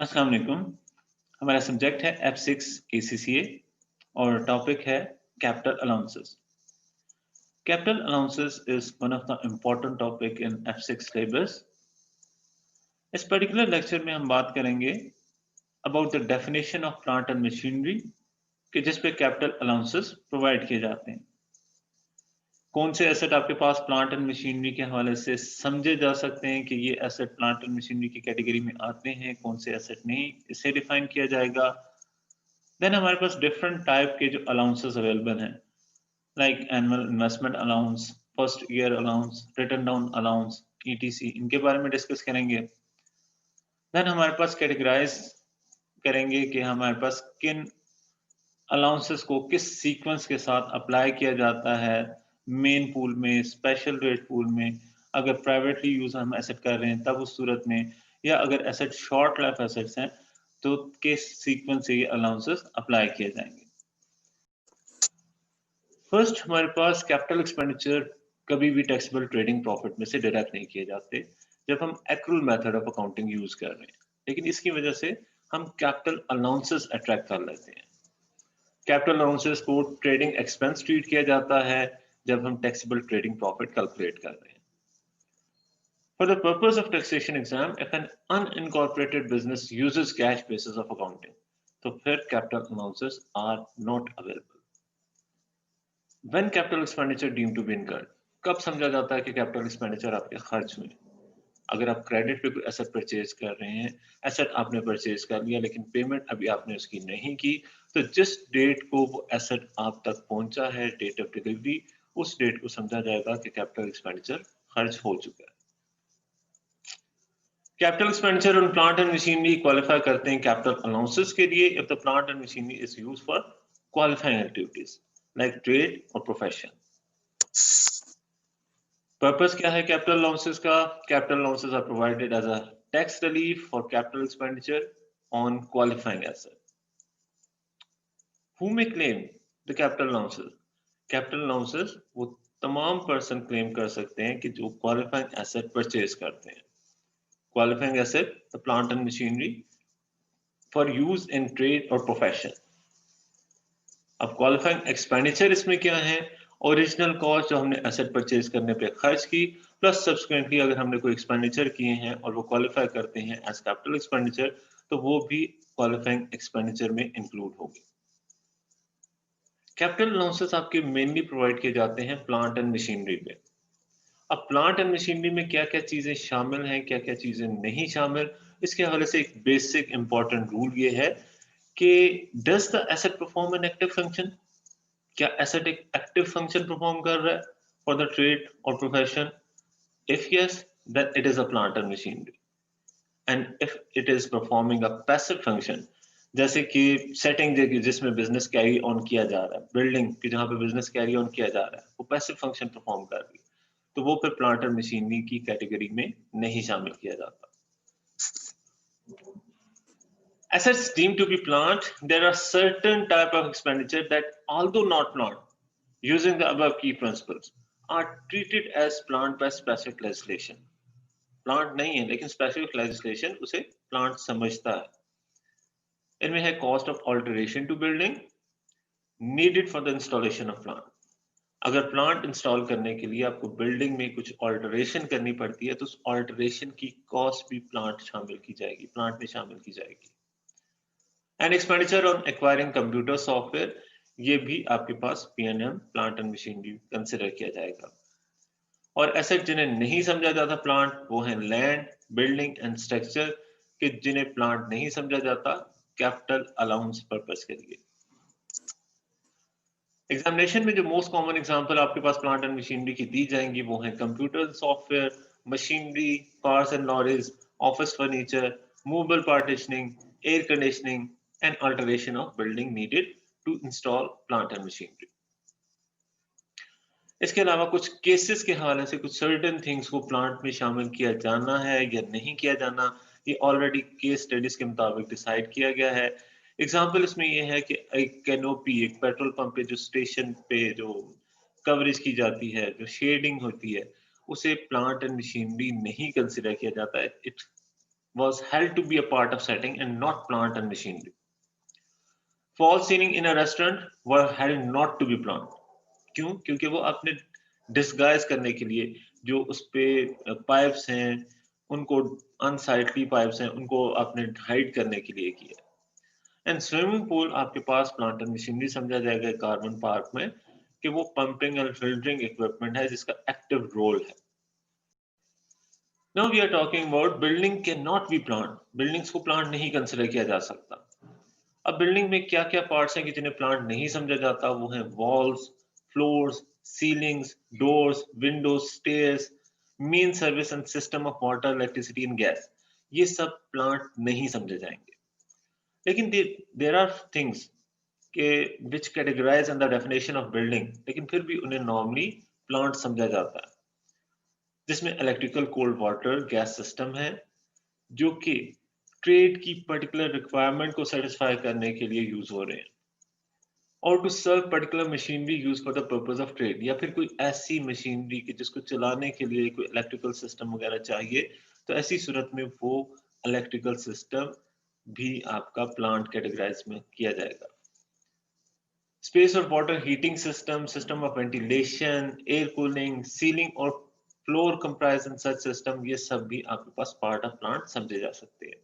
अस्सलाम वालेकुम। हमारा सब्जेक्ट है F6 ACCA और टॉपिक है capital allowances. Capital allowances is one of the important topic in F6 syllabus. इस पर्टिकुलर लेक्चर में हम बात करेंगे about the definition of plant and machinery कि जिस पे कैपिटल अलाउंसेस प्रोवाइड किए जाते हैं। कौन से एसेट आपके पास प्लांट एंड मशीनरी के हवाले से समझे जा सकते हैं कि ये एसेट प्लांट एंड मशीनरी की कैटेगरी में आते हैं, कौन से एसेट नहीं, इसे डिफाइन किया जाएगा। देन हमारे पास डिफरेंट टाइप के जो अलाउंसेस अवेलेबल हैं, like annual investment allowance, first year allowance, return down allowance, etc, इनके बारे में डिस्कस करेंगे। देन हमारे पास कैटेगराइज करेंगे कि हमारे पास किन अलाउंसेस को किस सीक्वेंस के साथ अप्लाई किया जाता है, मेन पूल में, स्पेशल रेट पूल में, अगर प्राइवेटली यूज हम एसेट कर रहे हैं तब उस सूरत में, या अगर एसेट शॉर्ट लाइफ एसेट्स हैं तो किस सीक्वेंस से ये अलाउंसेस अप्लाई किए जाएंगे। फर्स्ट हमारे पास कैपिटल एक्सपेंडिचर कभी भी टैक्सेबल ट्रेडिंग प्रॉफिट में से डिडक्ट नहीं किए जाते जब हम accrual method of accounting use कर रहे हैं, लेकिन इसकी वजह से हम कैपिटल अलाउंसेस अट्रैक्ट कर लेते हैं। कैपिटल अलाउंसेस को ट्रेडिंग एक्सपेंस ट्रीट किया जाता है जब हम टैक्सेबल ट्रेडिंग प्रॉफिट कैलकुलेट कर रहे हैं। For the purpose of taxation exam, if an unincorporated business uses cash basis of accounting, तो फिर capital allowances are not available. When capital expenditure deemed to be incurred, कब समझा जाता है कि capital expenditure आपके खर्च हुए? अगर आप क्रेडिट पे कोई एसेट परचेज कर रहे हैं, एसेट आपने परचेज कर लिया लेकिन पेमेंट अभी आपने उसकी नहीं की, तो जिस डेट को वो एसेट आप तक पहुंचा है, डेट ऑफ डिलीवरी, उस डेट को समझा जाएगा कि कैपिटल एक्सपेंडिचर खर्च हो चुका है। Capital expenditure on plant and machinery qualify करते हैं कैपिटल अलाउंसेस के लिए if the plant and machinery is used for qualifying activities like trade और प्रोफेशन। पर्पस क्या है कैपिटल अलाउंसेस का? Capital allowances are provided as a tax relief for capital expenditure on qualifying asset. Who may claim the capital allowances? Capital allowances वो तमाम person claim कर सकते हैं कि जो क्वालिफाइंग एसेट परचेज करते हैं। Qualifying asset the plant and machinery for use in trade और प्रोफेशन। अब क्वालिफाइंग एक्सपेंडिचर इसमें क्या है? ओरिजिनल कॉस्ट जो हमने एसेट परचेज करने पे खर्च की, प्लस सब्सिक्वेंटली अगर हमने कोई एक्सपेंडिचर किए हैं और वो क्वालिफाई करते हैं एज कैपिटल एक्सपेंडिचर, तो वो भी क्वालिफाइंग एक्सपेंडिचर में इंक्लूड होगी। कैपिटल अलाउंसेस आपके मेनली प्रोवाइड किए जाते हैं प्लांट एंड मशीनरी पे। अब प्लांट एंड मशीनरी में क्या क्या चीजें शामिल हैं, क्या क्या चीजें नहीं शामिल, इसके हवाले से एक बेसिक इंपॉर्टेंट रूल ये है कि does the asset perform an active function? क्या एसेट एक एक्टिव फंक्शन परफॉर्म कर रहा है फॉर द ट्रेड और profession? If yes, then it is a plant and machinery. And if it is performing a passive function, जैसे कि setting जिसमें business carry on किया जा रहा है, बिल्डिंग की जहां पे बिजनेस कैरी ऑन किया जा रहा है, वो पैसिव फंक्शन परफॉर्म कर रही है, तो वो फिर प्लांट एंड मशीनरी की कैटेगरी में नहीं शामिल किया जाता। Assets deemed to be plant, there are certain type of expenditure that, although not plant, using the above key principles, are treated as plant by specific legislation. Plant नहीं है लेकिन specific legislation उसे plant समझता है। इनमें है cost of alteration to building needed for the installation of plant. अगर plant install करने के लिए आपको बिल्डिंग में कुछ ऑल्टरेशन करनी पड़ती है तो उस ऑल्टरेशन की कॉस्ट भी प्लांट शामिल की जाएगी, प्लांट में शामिल की जाएगी। And expenditure on acquiring computer software, ये भी आपके पास PNM plant and machinery consider किया जाएगा। और एसेट जिन्हें नहीं समझा जाता प्लांट, वो है लैंड, बिल्डिंग एंड स्ट्रक्चर, कि जिन्हें प्लांट नहीं समझा जाता कैपिटल अलाउंस पर्पस के लिए। एग्जामिनेशन में जो मोस्ट कॉमन एग्जांपल आपके पास प्लांट एंड मशीनरी की दी जाएंगी वो है computer software, machinery, cars and lorries, office furniture, movable partitioning, air conditioning and alteration of building needed to install plant and machinery. इसके अलावा कुछ केसेस के हवाले से कुछ सर्टेन थिंग्स को प्लांट में शामिल किया जाना है या नहीं किया जाना, ये ऑलरेडी केस स्टडीज के मुताबिक डिसाइड किया गया है। एग्जाम्पल इसमें ये है कि एक कैनोपी, एक पेट्रोल पंप पे जो स्टेशन पे जो कवरेज की जाती है, जो शेडिंग होती है, उसे प्लांट एंड मशीनरी नहीं कंसिडर किया जाता है। It was held to be a part of setting and not plant and machinery. False ceiling in a restaurant were held not to be planned. क्यों? क्योंकि वो अपने डिस्गाइज करने के लिए जो उस पे पाइप्स हैं उनको अनसाइटली पाइप्स हैं उनको आपने हाइड करने के लिए किया. एंड स्विमिंग पूल आपके पास प्लांट एंड मशीनरी समझा जाएगा कार्बन पार्क में कि वो पंपिंग एंड फिल्टरिंग इक्विपमेंट है जिसका एक्टिव रोल है. Now we are talking about building cannot be planned. Buildings को प्लांट नहीं कंसिडर किया जा सकता. अब बिल्डिंग में क्या क्या पार्ट्स हैं कि जिन्हें प्लांट नहीं समझा जाता, वो हैं walls, floors, ceilings, doors, Windows, stairs, main service and system of water, electricity and gas. ये सब प्लांट नहीं समझे जाएंगे. लेकिन देयर आर थिंग्स के which categorize under definition of building, लेकिन फिर भी उन्हें नॉर्मली प्लांट समझा जाता है, जिसमें electrical cold water gas system है जो कि ट्रेड की पर्टिकुलर रिक्वायरमेंट को सेटिस्फाई करने के लिए यूज हो रहे हैं, और to serve particular machinery use for the purpose of trade, या फिर कोई ऐसी मशीनरी की जिसको चलाने के लिए कोई इलेक्ट्रिकल सिस्टम वगैरह चाहिए, तो ऐसी सूरत में वो इलेक्ट्रिकल सिस्टम भी आपका प्लांट कैटेगराइज में किया जाएगा. स्पेस और water heating system, system of ventilation, air cooling, ceiling और फ्लोर कंप्राइजन सच सिस्टम, ये सब भी आपके पास पार्ट ऑफ प्लांट समझे जा सकते हैं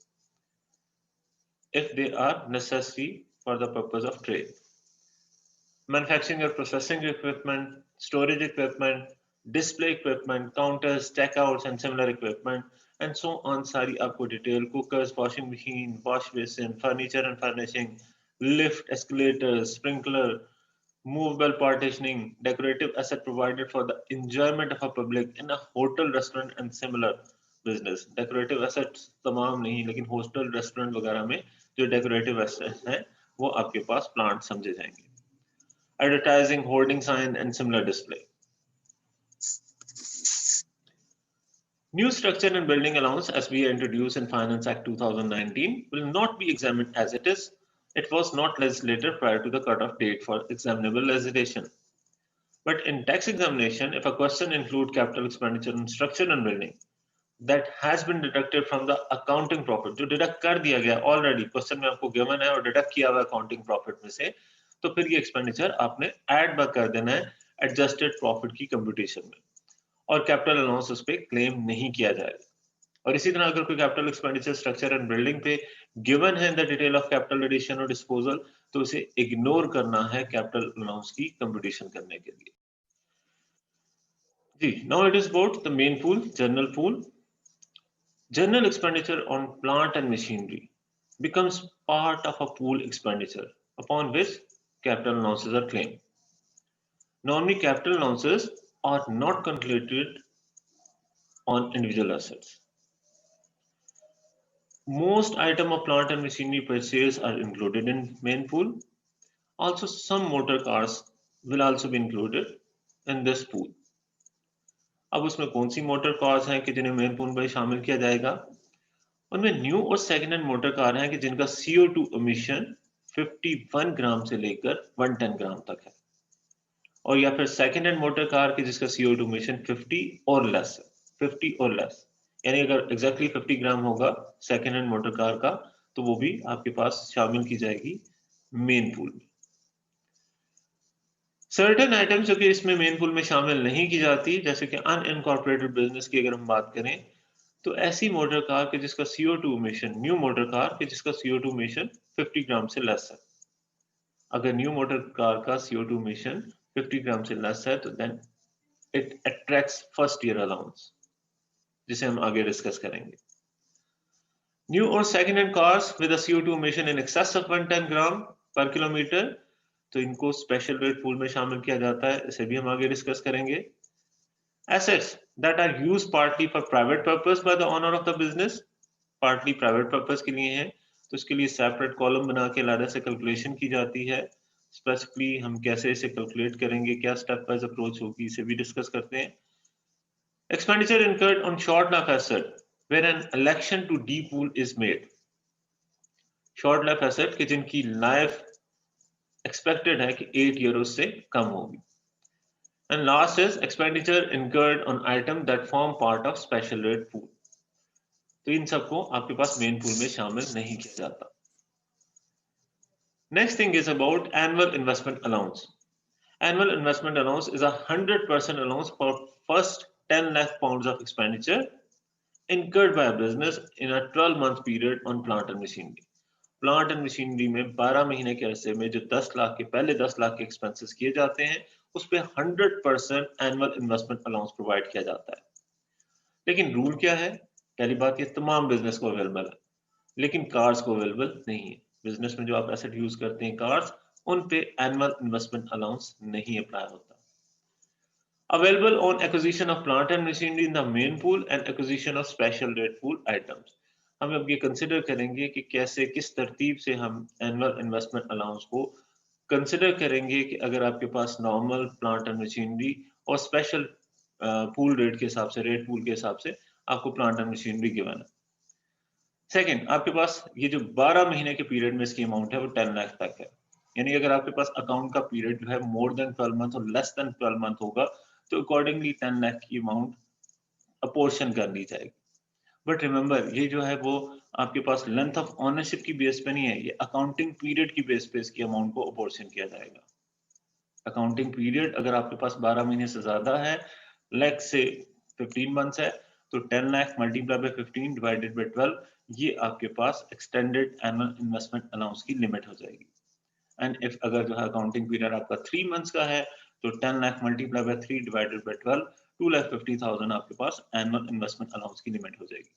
if they are necessary for the purpose of trade. Manufacturing or processing equipment, storage equipment, display equipment, counters, checkouts and similar equipment and so on सारी आपको detail, cookers, washing machine, wash basin, furniture and furnishing, lift, escalators, sprinkler, movable partitioning, decorative asset provided for the enjoyment of a public in a hotel, restaurant and similar business. Decorative assets तमाम नहीं, लेकिन hotel restaurant वगैरह में जो decorative assets हैं वो आपके पास plant समझे जाएंगे. Advertising, hoarding sign and similar display. New structure and building allowance as we introduced in Finance Act 2019 will not be examined as it is. It was not legislated prior to the cutoff date for examinable legislation. But in tax examination, if a question includes capital expenditure in structure and building that has been deducted from the accounting profit, जो deduct कर दिया गया already, question में आपको given है और deduct किया हुआ accounting profit में से, तो फिर ये expenditure आपने add back कर देना है adjusted profit की computation में, और capital allowance उस पे claim नहीं किया जाएगा. और इसी तरह अगर कोई capital expenditure structure and building पे गिवन है in the detail of capital addition और डिस्पोजल, तो उसे इग्नोर करना है कैपिटल अलाउंस की कंप्यूटेशन करने के लिए. जी, now it is about the main pool, general pool. General expenditure on plant and machinery becomes part of a pool expenditure upon which capital allowances are claimed. Normally, capital allowances are not calculated on individual assets. Most items of plant and machinery purchase are included in main pool. Also, some motor cars will also be included in this pool. अब उसमें कौन सी motor cars हैं कि जिन्हें main pool में शामिल किया जाएगा? उनमें न्यू और सेकेंड हैंड मोटर कार हैं कि जिनका CO2 emission 51 ग्राम से लेकर 110 ग्राम तक है, और या फिर सेकेंड हैंड मोटर कार की जिसका CO2 emission 50 और लेस है, 50 और लेस, यानी अगर एग्जैक्टली 50 ग्राम होगा सेकेंड हैंड मोटर कार का, तो वो भी आपके पास शामिल की जाएगी मेन पूल में. सर्टेन आइटम्स जो कि इसमें मेन पूल में शामिल नहीं की जाती, जैसे कि अनइनकॉर्पोरेटेड बिजनेस की अगर हम बात करें, तो ऐसी मोटर कार के जिसका CO2 emission, new motor car के जिसका CO2 emission 50 ग्राम से लेस है. अगर न्यू मोटर कार का CO2 emission 50 ग्राम से लेस है, तो then it attracts first year allowance, जिसे हम आगे डिस्कस करेंगे. न्यू और second hand cars with a CO2 emission in excess of 110 gram per kilometre, तो इनको स्पेशल रेट पूल में शामिल किया जाता है, इसे भी हम आगे डिस्कस करेंगे. Assets that are used partly for private purpose by the owner of the business, partly private purpose के लिए हैं, तो इसके लिए सेपरेट कॉलम बना के अलग से कैलकुलेशन की जाती है. स्पेसिफिकली हम कैसे इसे कैलकुलेट करेंगे, क्या स्टेप वाइज अप्रोच होगी, इसे भी डिस्कस करते हैं. Expenditure incurred on short life asset where an election to depool is made. Short life asset कि जिनकी लाइफ एक्सपेक्टेड है कि 8 ईयर से कम होगी. And last is expenditure incurred on item that form part of special rate pool. तो इन सबको आपके पास main pool में शामिल नहीं किया जाता। Next thing is about annual investment allowance. Annual investment allowance is a 100% allowance for first 10 lakh pounds of expenditure incurred by a business in a 12-month period on plant and machinery. Plant and machinery में 12 महीने के अरसे में जो 10 लाख के पहले 10 लाख के expenses किए जाते हैं उस पे 100% एनुअल इन्वेस्टमेंट अलाउंस प्रोवाइड किया जाता है। लेकिन रूल क्या है? पहली बात, ये तमाम बिजनेस को अवेलेबल है, लेकिन कार्स को अवेलेबल नहीं है। बिजनेस में जो आप एसेट यूज करते हैं कार्स, उन पे एनुअल इन्वेस्टमेंट अलाउंस नहीं अप्लाई होता। Available on acquisition of plant and machinery in the main pool and acquisition of special rate pool items. हम अब ये कंसिडर करेंगे कि कैसे किस तरतीब से हम एनुअल इन्वेस्टमेंट अलाउंस को कंसिडर करेंगे कि अगर आपके पास नॉर्मल प्लांट एंड मशीनरी और स्पेशल पूल रेट के हिसाब से, रेट पूल के हिसाब से आपको प्लांट एंड मशीनरी गिवन है। सेकंड, आपके पास ये जो 12 महीने के पीरियड में इसकी अमाउंट है वो 10 लाख तक है। यानी अगर आपके पास अकाउंट का पीरियड जो है मोर देन 12 मंथ और लेस देन 12 मंथ होगा तो अकॉर्डिंगली 10 लाख की अमाउंट अपोर्शन कर ली जाएगी। बट रिमेंबर, ये जो है वो आपके पास लेंथ ऑफ ऑनरशिप की बेस पे नहीं है, ये अकाउंटिंग पीरियड की बेस पे इसकी अमाउंट को अपोर्शन किया जाएगा। अकाउंटिंग पीरियड अगर आपके पास 12 महीने से ज्यादा है, लाइक से 15 मंथ्स है, तो 10 lakh multiply bye 15 divided by 12, ये आपके पास एक्सटेंडेड एनुअल इन्वेस्टमेंट अलाउंस की लिमिट हो जाएगी। एंड इफ अगर जो है अकाउंटिंग पीरियड आपका 3 मंथ्स का है तो 10 lakh multiply by 3 divided by 12, 2,50,000 आपके पास एनुअल इन्वेस्टमेंट अलाउंस की लिमिट हो जाएगी।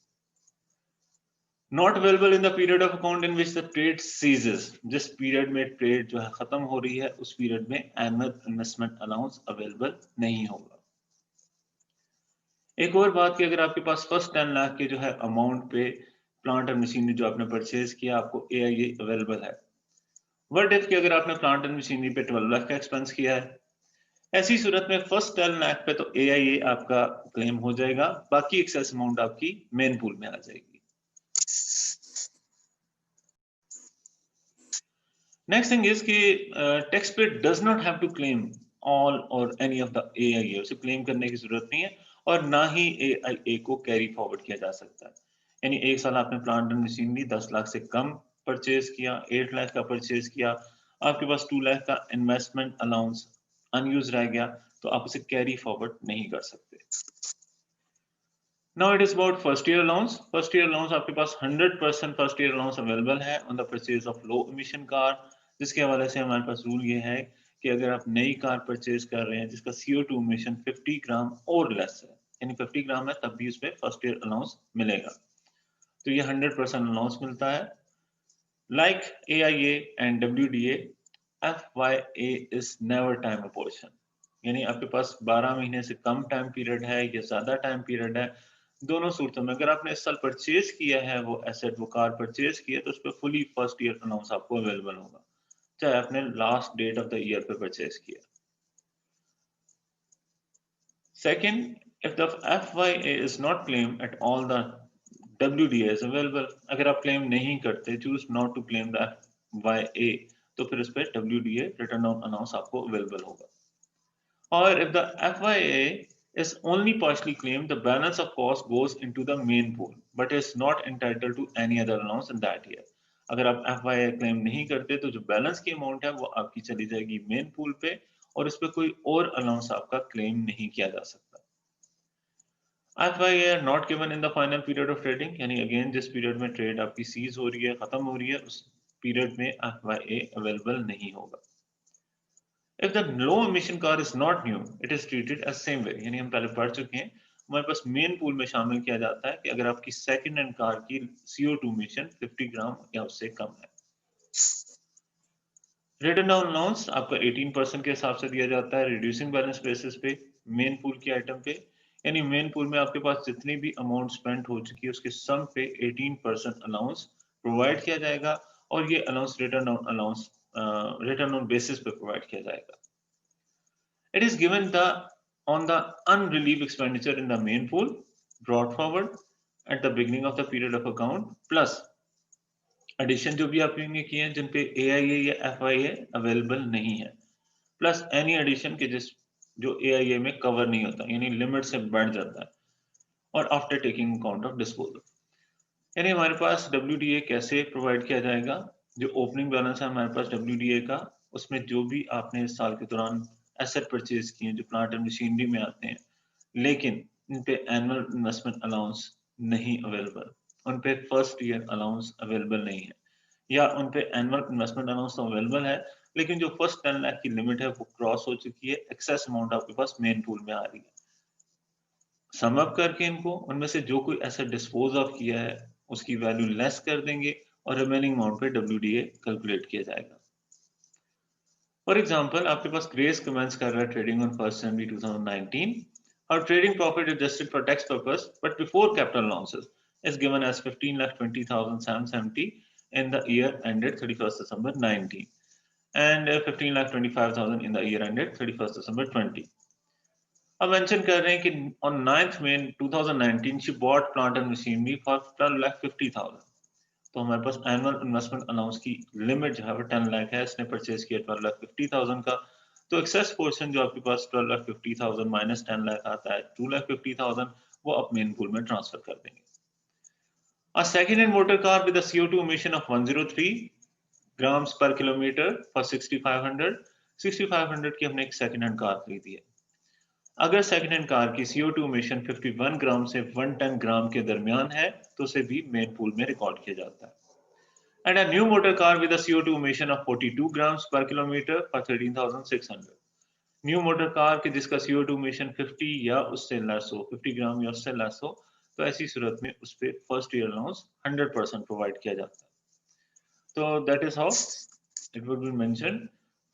Not available in the period of account in which the trade ceases. जिस पीरियड में ट्रेड जो है खत्म हो रही है उस पीरियड में एनुअल इन्वेस्टमेंट अलाउंस अवेलेबल नहीं होगा। एक और बात कि अगर आपके पास फर्स्ट 10 लाख के जो है अमाउंट पे प्लांट एंड मशीनरी जो आपने परचेज किया, आपको AIA अवेलेबल है। वर्ड इफ कि अगर आपने प्लांट एंड मशीनरी पे 12 लाख का एक्सपेंस किया है, ऐसी सूरत में फर्स्ट 10 लाख पे तो AIA आपका क्लेम हो जाएगा, बाकी एक्सेस अमाउंट आपकी मेन पूल में आ जाएगी। नेक्स्ट थिंग इज कि tax paid does not have to claim all or any of the AIA। उसे क्लेम करने की जरूरत नहीं है और ना ही AIA को कैरी फॉरवर्ड किया जा सकता है। यानी एक साल आपने प्लांट एंड मशीनरी 10 लाख से कम परचेज किया, 8 लाख का परचेज किया, आपके पास 2 लाख का इन्वेस्टमेंट अलाउंस अनयूज रह गया, तो आप उसे कैरी फॉरवर्ड नहीं कर सकते। Now it is about first year allowance. First year allowance आपके पास 100% first year allowance available है on the purchase of low emission car, जिसके हवाले से हमारे पास रूल ये है कि अगर आप नई कार परचेज कर रहे हैं जिसका CO2 emission 50 ग्राम और लेस है, यानी 50 ग्राम है, तब भी उस पर फर्स्ट ईयर अलाउंस मिलेगा। तो ये 100% अलाउंस मिलता है। Like AIA and WDA, FYA is never time apportion। यानी आपके पास 12 महीने से कम टाइम पीरियड है या ज्यादा टाइम पीरियड है, दोनों सूरतों में अगर आपने इस साल परचेज किया है वो एसेट, वो कार परचेज की है, तो उस पर फुली फर्स्ट ईयर अलाउंस आपको अवेलेबल होगा, चाहे आपने last date of the year पे परचेज किया। Second, if the FYA is not claimed at all, the WDA is available। अगर आप क्लेम नहीं करते, choose not to claim the FYA, तो फिर उस पर WDA रिटर्न ऑन अनाउंस आपको अवेलेबल होगा। Or if the FYA is only partially claimed, the balance of cost goes into the main pool, but is not entitled to any other allowance in that year। अगर आप FYA claim नहीं करते तो जो balance की amount है वो आपकी चली जाएगी मेन पूल पे और इस पे कोई और अलाउंस आपका क्लेम नहीं किया जा सकता। FYA are not given in the final period of trading, यानी अगेन जिस पीरियड में ट्रेड आपकी सीज हो रही है, खत्म हो रही है, उस पीरियड में FYA अवेलेबल नहीं होगा। If the low emission car is not new, it is treated as same way। यानी हम पहले पढ़ चुके हैं, हमारे पास मेन पूल में शामिल किया जाता है कि अगर आपकी सेकंड हैंड कार की CO2 emission 50 ग्राम या उससे कम है। रिटर्न डाउन अलाउंस आपका 18% के हिसाब से दिया जाता है रिड्यूसिंग बैलेंस बेसिस पे मेन पूल की आइटम पे। यानी मेन पूल में आपके पास जितनी भी अमाउंट स्पेंड हो चुकी है उसके सम पे 18% अलाउंस प्रोवाइड किया जाएगा और ये अलाउंस रिटर्न ऑन बेसिस पे प्रोवाइड किया जाएगा। It is given on the unrelieved expenditure in the main pool brought forward at the beginning of the period of account plus addition जो भी आपने किए हैं जिन पे AIA या FYA अवेलेबल नहीं है, प्लस एनी एडिशन के जो AIA में कवर नहीं होता, यानी लिमिट से बढ़ जाता है, और after taking account of disposal. यानी हमारे पास WDA कैसे प्रोवाइड किया जाएगा? जो ओपनिंग बैलेंस है हमारे पास WDA का, उसमें जो भी आपने इस साल के दौरान एसेट परचेज किए, जो प्लांट एंड मशीनरी में आते हैं, लेकिन इन पे एनुअल इन्वेस्टमेंट अलाउंस नहीं अवेलेबल, उन पे फर्स्ट ईयर अलाउंस अवेलेबल नहीं है, या उन पे एनुअल इन्वेस्टमेंट अलाउंस तो अवेलेबल है, लेकिन जो फर्स्ट 10 लाख की लिमिट है वो क्रॉस हो चुकी है, एक्सेस अमाउंट आपके पास मेन पूल में आ रही है। सम अप करके इनको उनमें से जो कोई एसेट डिस्पोज ऑफ किया है उसकी वैल्यू लेस कर देंगे और रिमेनिंग अमाउंट पे WDA कैलकुलेट किया जाएगा। फॉर एग्जांपल आपके पास ग्रेस कमेंस कर रहा है ट्रेडिंग ऑन 1 जनवरी 2019 और trading profit adjusted for tax purpose but before capital losses is given as 15,20,770 in the year ended 31st December 19 and 15,25,000 in the year ended 31st December 20. अब mention कर रहे हैं कि on 9th May 2019 she bought plant and machinery for 12,50,000। तो हमारे पास annual investment allowance की limit जो है वो 10 लाख है, इसने परचेज किया 12,50,000 का, तो एक्सेस पोर्शन जो आपके पास 12,50,000 माइनस 10 लाख आता है 2,50,000, वो आप मेन पूल में ट्रांसफर कर देंगे। A second-hand motor car with a CO2 emission of 103 grams per kilometer for 6,500 की हमने एक सेकेंड हैंड कार खरीदी है। अगर सेकेंड हैंड कार की CO2 emission 51 ग्राम से 110 ग्राम के दरमियान है तो उसे भी मेन पूल में रिकॉर्ड किया जाता है। And a new motor car with a CO2 emission of 42 grams per kilometer for 13,600. New motor car के जिसका CO2 emission 50 या उससे लेस हो, 50 ग्राम या उससे लेस हो, तो ऐसी सूरत में उस पर फर्स्ट ईयर अलाउंस 100% प्रोवाइड किया जाता है। तो that is how it would be mention.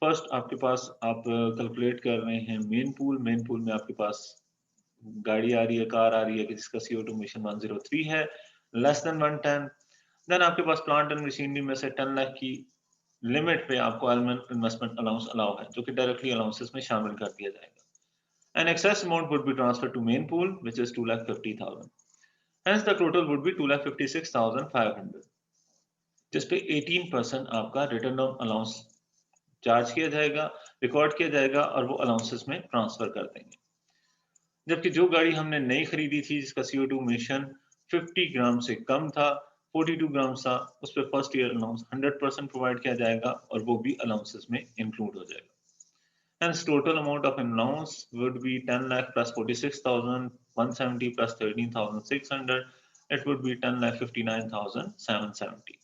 First आपके पास आप कैलकुलेट कर रहे हैं मेन पूल में आपके पास गाड़ी आ रही है, कार आ रही है कि जिसका CO2 emission 103 है, लेस देन 110। देन आपके पास प्लांट एंड मशीनरी में से 10 लाख की लिमिट पे आपको इन्वेस्टमेंट अलाउंस अलाउ है, जो कि डायरेक्टली अलाउंसेस में शामिल कर दिया जाएगा। An excess amount would be transfer to main pool which is 2,50,000। Hence the total would be 2,56,500, जिस पे 18% आपका रिटर्न ऑन अलाउंस चार्ज किया जाएगा, रिकॉर्ड किया जाएगा और वो अलाउंसेस में ट्रांसफर कर देंगे। जबकि जो गाड़ी हमने नई खरीदी थी जिसका CO2 मिशन 50 ग्राम से कम था, 42 ग्राम था, उस पर फर्स्ट ईयर अलाउंस 100% प्रोवाइड किया जाएगा और वो भी अलाउंसेस में इंक्लूड हो जाएगा। Hence, total amount of allowance would be 10 lakh plus 46,170 plus 13,600. It would be 10 lakh 59,770.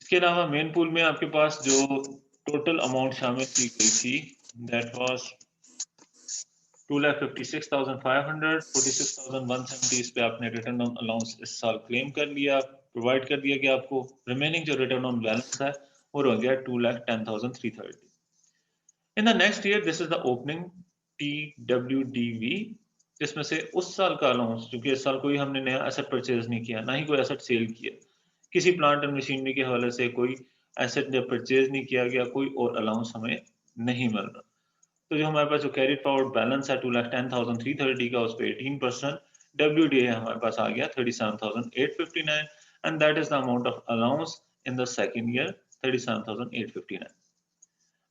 इसके अलावा मेन पूल में आपके पास जो टोटल अमाउंट शामिल की गई थी दैट वाज 2,56,500, 46,170 इस पे आपने रिटर्न ऑन अलाउंस इस साल क्लेम कर लिया, प्रोवाइड कर दिया गया आपको। रिमेनिंग जो रिटर्न ऑन बैलेंस है वो रह गया 2,10,330। In the next year this is the opening TWDV, जिसमें से उस साल का अलाउंस, क्योंकि इस साल कोई हमने नया एसेट परचेज नहीं किया, ना ही कोई एसेट सेल किया, किसी प्लांट एंड मशीनरी के हवाले से कोई एसेट जब परचेज नहीं किया गया, कोई और अलाउंस हमें नहीं मिल रहा, तो जो हमारे पास जो कैरिड फॉरवर्ड बैलेंस है 2,10,330 का, उस पर 18% WDA हमारे पास आ गया 37,859 and that is the amount of allowance in the second year 37,859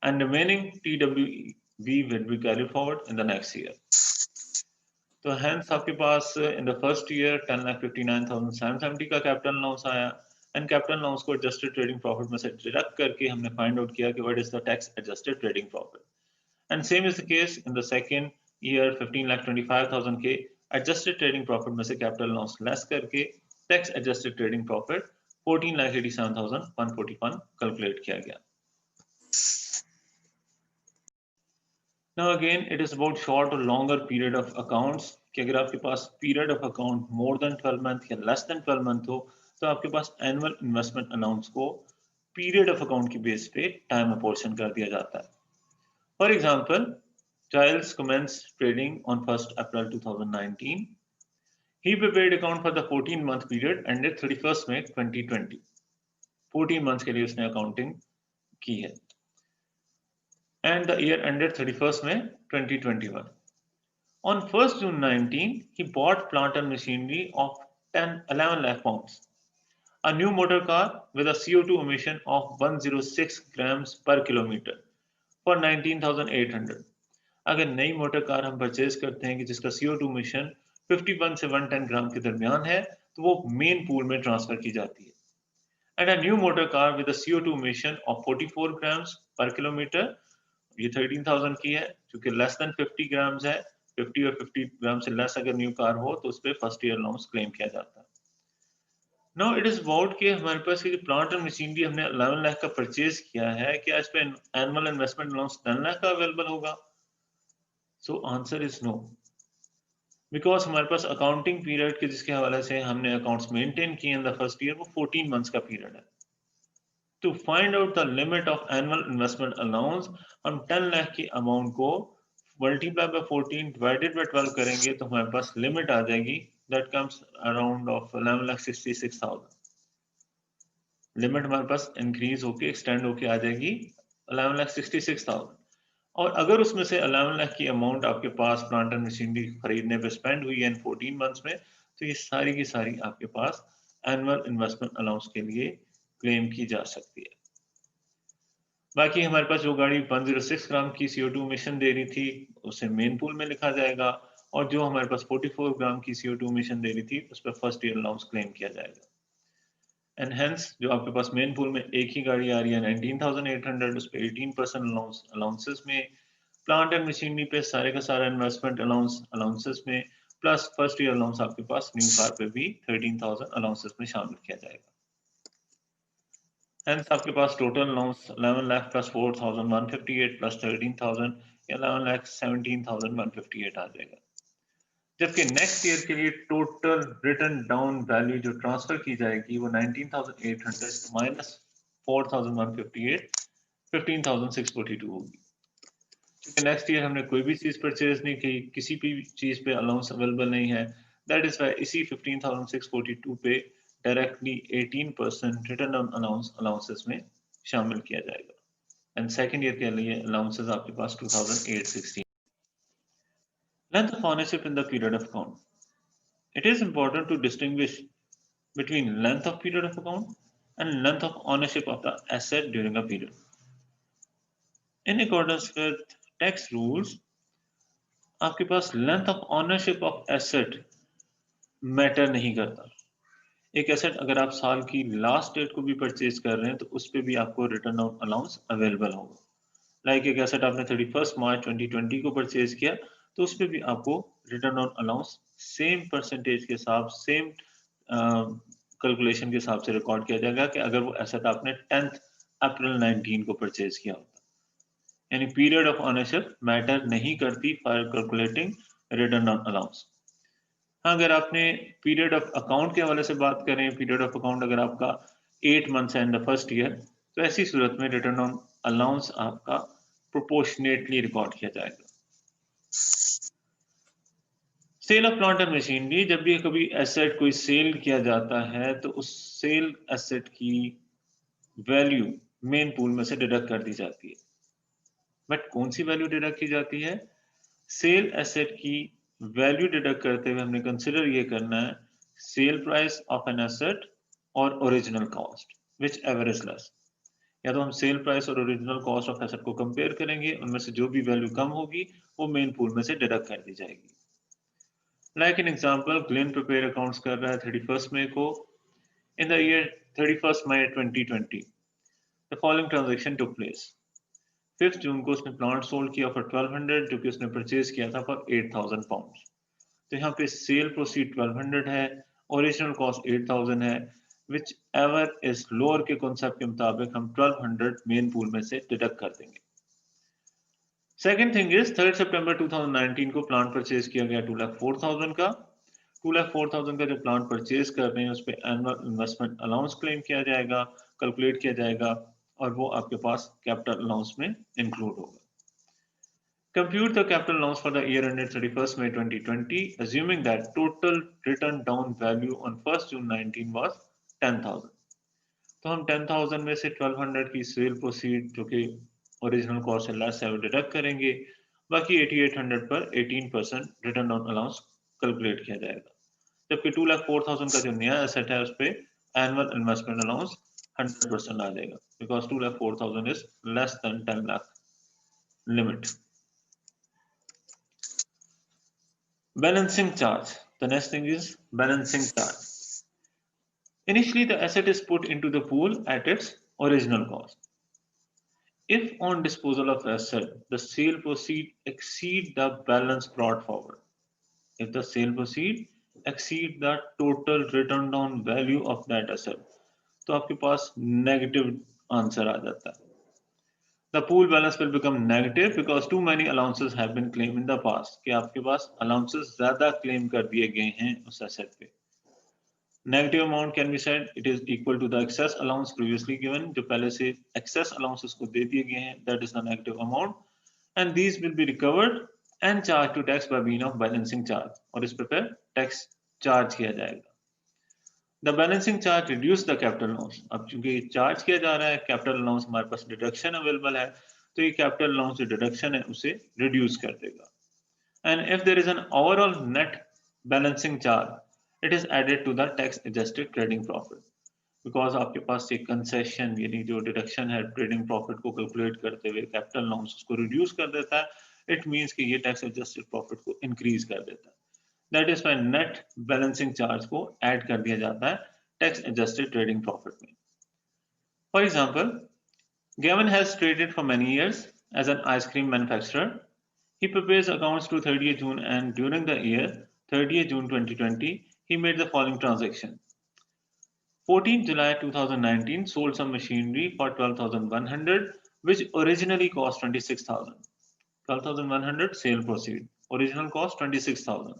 and remaining TWV will be carried forward in the next year. तो hence आपके पास in the first year 10,59,770 का capital allowance आया एंड कैपिटल अलाउंस को adjusted trading profit में से deduct करके हमने find out किया कि what is the tax adjusted trading profit, and same is the case in the second year 15,25,000 के एडजस्टेड ट्रेडिंग प्रॉफिट में से कैपिटल अलाउंस लेस करके tax adjusted trading profit 14,87,141 calculate किया गया। Now again, it is about short or longer period of accounts कि अगर आपके पास period of account more than 12 month या less than 12 month हो, तो आपके पास annual investment allowance को period of account की base पे time apportion कर दिया जाता है। For example, Giles commenced trading on 1st April 2019. He prepared account for the 14-month period ended 31st May 2020. 14 months के लिए उसने accounting की है। And the year ended 31st May 2021. On 1st June 19, he bought plant and machinery of 11 lakh pounds, a new motor car with a CO2 emission of 106 grams per kilometer for 19,800, अगर नई motor car हम purchase करते हैं कि जिसका CO2 mission 51 से 110 ग्राम के दरमियान है, तो वो मेन पूल में ट्रांसफर की जाती है। And a new motor car with a CO2 mission of 44 grams पर किलोमीटर, ये 13,000 की है, क्योंकि लेस देन 50 ग्राम्स है, 50 और 50 ग्राम से लेस अगर न्यू कार हो तो उस पर फर्स्ट ईयर अलाउंस क्लेम किया जाता है। नाउ इट इज अबाउट कि हमारे पास ये प्लांट और मशीनरी हमने 11 लाख का परचेज किया है, क्या इस पे एनुअल इन्वेस्टमेंट अलाउंस 10 लाख का अवेलेबल होगा? So answer is no, because हमारे पास अकाउंटिंग पीरियड के जिसके हवाले से हमने अकाउंट्स मेंटेन किए इन द फर्स्ट ईयर, वो 14 मंथ्स का पीरियड है। To find out the limit of annual investment allowance, हम 10 लाख की अमाउंट को मल्टीप्लाई बाय 14 डिवाइडेड बाय 12 करेंगे तो हमारे पास लिमिट आ जाएगी, that comes around of 11,66,000। Limit हमारे पास इंक्रीज होके एक्सटेंड होके आ जाएगी 11,66,000। और अगर उसमें से 11 लाख की अमाउंट आपके पास प्लांट एंड मशीनरी खरीदने पे स्पेंड हुई है इन 14 मंथ्स में, तो ये सारी की सारी आपके पास एनुअल इन्वेस्टमेंट अलाउंस के लिए क्लेम की जा सकती है। बाकी हमारे पास जो गाड़ी 106 ग्राम की CO2 मिशन दे रही थी, उसे मेन पूल में लिखा जाएगा, और जो हमारे पास 44 ग्राम की CO2 मिशन दे रही थी, उस पर फर्स्ट ईयर अलाउंस क्लेम किया जाएगा। एंड हेंस जो आपके पास मेन पूल में एक ही गाड़ी आ रही है 19,800, उस पर 18% अलाउंसेस में, प्लांट एंड मशीनरी पे सारे का सारा इन्वेस्टमेंट अलाउंसेस में, प्लस फर्स्ट ईयर अलाउंस आपके पास न्यू कार पे भी 13,000 अलाउंसेस में शामिल किया जाएगा। हेंस आपके पास total allowance 11 lakh plus 4,158 plus 13,000, 11 lakh 17,158 आ जाएगा। जबकि नेक्स्ट ईयर के लिए टोटल रिटर्न डाउन वैल्यू जो ट्रांसफर की जाएगी वो 19,800 माइनस 4,158, 15,642 होगी। क्योंकि नेक्स्ट ईयर हमने कोई भी चीज परचेज नहीं की, किसी भी चीज पे अलाउंस अवेलेबल नहीं है, दैट इज वाई इसी 15,642 पे डायरेक्टली 18% रिटर्न ऑन अलाउंसेस में शामिल किया जाएगा। एंड सेकंड ईयर के लिए अलाउंसेस आपके पास 2,816। Length of ownership in the period of account, it is important to distinguish between length of period of account and length of ownership of the asset during a period. In accordance with tax rules, आपके पास length of ownership of asset matter नहीं करता। एक asset अगर आप साल की last date को भी परचेज कर रहे हैं तो उस पर भी आपको रिटर्न ऑन अलाउंस अवेलेबल होगा। लाइक एक एसेट आपने 31 मार्च 2020 को परचेज किया तो उस पर भी आपको return on allowance same percentage के साथ, सेम कैलकुलेशन के हिसाब से रिकॉर्ड किया जाएगा कि अगर वो एसेट आपने 10 अप्रैल 19 को परचेज किया होता। यानी पीरियड ऑफ ओनरशिप मैटर नहीं करती for calculating return on allowance. हाँ, अगर आपने पीरियड ऑफ अकाउंट के हवाले से बात करें, पीरियड ऑफ अकाउंट अगर आपका 8 मंथ्स है इन द फर्स्ट ईयर, तो ऐसी सूरत में रिटर्न ऑन अलाउंस आपका प्रोपोर्शनेटली रिकॉर्ड किया जाएगा। Sale of plant and machinery, जब भी कभी एसेट कोई सेल किया जाता है तो उस सेल एसेट की वैल्यू मेन पूल में से डिडक्ट कर दी जाती है। बट कौन सी वैल्यू डिडक्ट की जाती है? सेल एसेट की वैल्यू डिडक्ट करते हुए हमने कंसिडर ये करना है sale price of an asset और original cost, whichever is less. या तो हम सेल प्राइस और ओरिजिनल कॉस्ट ऑफ एसेट को कंपेयर करेंगे, उनमें से जो भी वैल्यू कम होगी वो मेन पूल में से डिडक्ट कर दी जाएगी। Like an example, Glen prepare accounts कर रहा है 31 मई को। In the year 31 May 2020 the following transaction took place. 5 जून को उसने प्लांट सोल्ड किया फॉर 1200, जो कि उसने परचेज किया था फॉर 8,000 पाउंड। तो यहाँ पे सेल प्रोसीड 1200 है, ओरिजिनल कॉस्ट 8,000 है, विच एवर इज लोअर के कॉन्सेप्ट के मुताबिक हम 1200 मेन पूल में से डिडक्ट कर देंगे। सेकेंड थिंग इज 3 सितंबर 2019 को प्लांट परचेज किया गया 2,04,000 का। 2,04,000 का जो प्लांट परचेज कर रहे हैं उस पर एनुअल इन्वेस्टमेंट अलाउंस क्लेम किया जाएगा, कैलकुलेट किया जाएगा, और वो आपके पास कैपिटल अलाउंस में इंक्लूड होगा। Compute the capital allowance for the year ended 31st May 2020, assuming that total written down value on 1st June 19 was 10,000. तो हम 10,000 में से 1,200 की सेल प्रोसीड जो कि ओरिजिनल कॉस्ट है लेस है वो डिडक्ट करेंगे, बाकी 8,800 पर 18% रिटर्न ऑन अलाउंस कैलकुलेट किया जाएगा। जबकि 2,04,000 का जो नया एसेट है उस पर एनुअल इन्वेस्टमेंट अलाउंस 100% आ जाएगा, because 2,04,000 is less than 10 lakh limit. Balancing charge. The next thing is balancing charge. Initially, the asset is put into the pool at its original cost. If on disposal of asset, the sale proceed exceed the balance brought forward. If the sale proceed exceed the total written down value of that asset, तो आपके पास negative answer आ जाता है. The pool balance will become negative because too many allowances have been claimed in the past. कि आपके पास allowances ज़्यादा claim कर दिए गए हैं उस asset पे. Negative amount can be said it is equal to the excess allowance previously given. जो पहले से excess allowances को दे दिए गए हैं, that is the negative amount, and these will be recovered and charged to tax by means of balancing charge. और इस पे tax charge किया जाएगा. The balancing charge reduce the capital allowance. अब चूंकि चार्ज किया जा रहा है, कैपिटल अलाउंस हमारे पास डिडक्शन अवेलेबल है, तो ये कैपिटल अलाउंस जो डिडक्शन है उसे रिड्यूस कर देगा. And if there is an overall net balancing charge, it is added to the tax adjusted trading profit. Because आपके पास एक कंसेशन यानी जो डिडक्शन है ट्रेडिंग प्रॉफिट को कैलकुलेट करते हुए कैपिटल अलाउंस उसको रिड्यूस कर देता है, इट मींस कि ये टैक्स एडजस्टेड प्रॉफिट को इंक्रीज कर देता है. That is why net balancing charge को ऐड कर दिया जाता है टैक्स एडजस्टेड ट्रेडिंग प्रॉफिट में. For example, Gavin has traded for many years as an ice cream manufacturer. He prepares accounts to 30th June, and during the year 30th June 2020, he made the following transaction. 14th July 2019, sold some machinery for 12,100, which originally cost 26,000. 12,100 sale proceed. Original cost 26,000.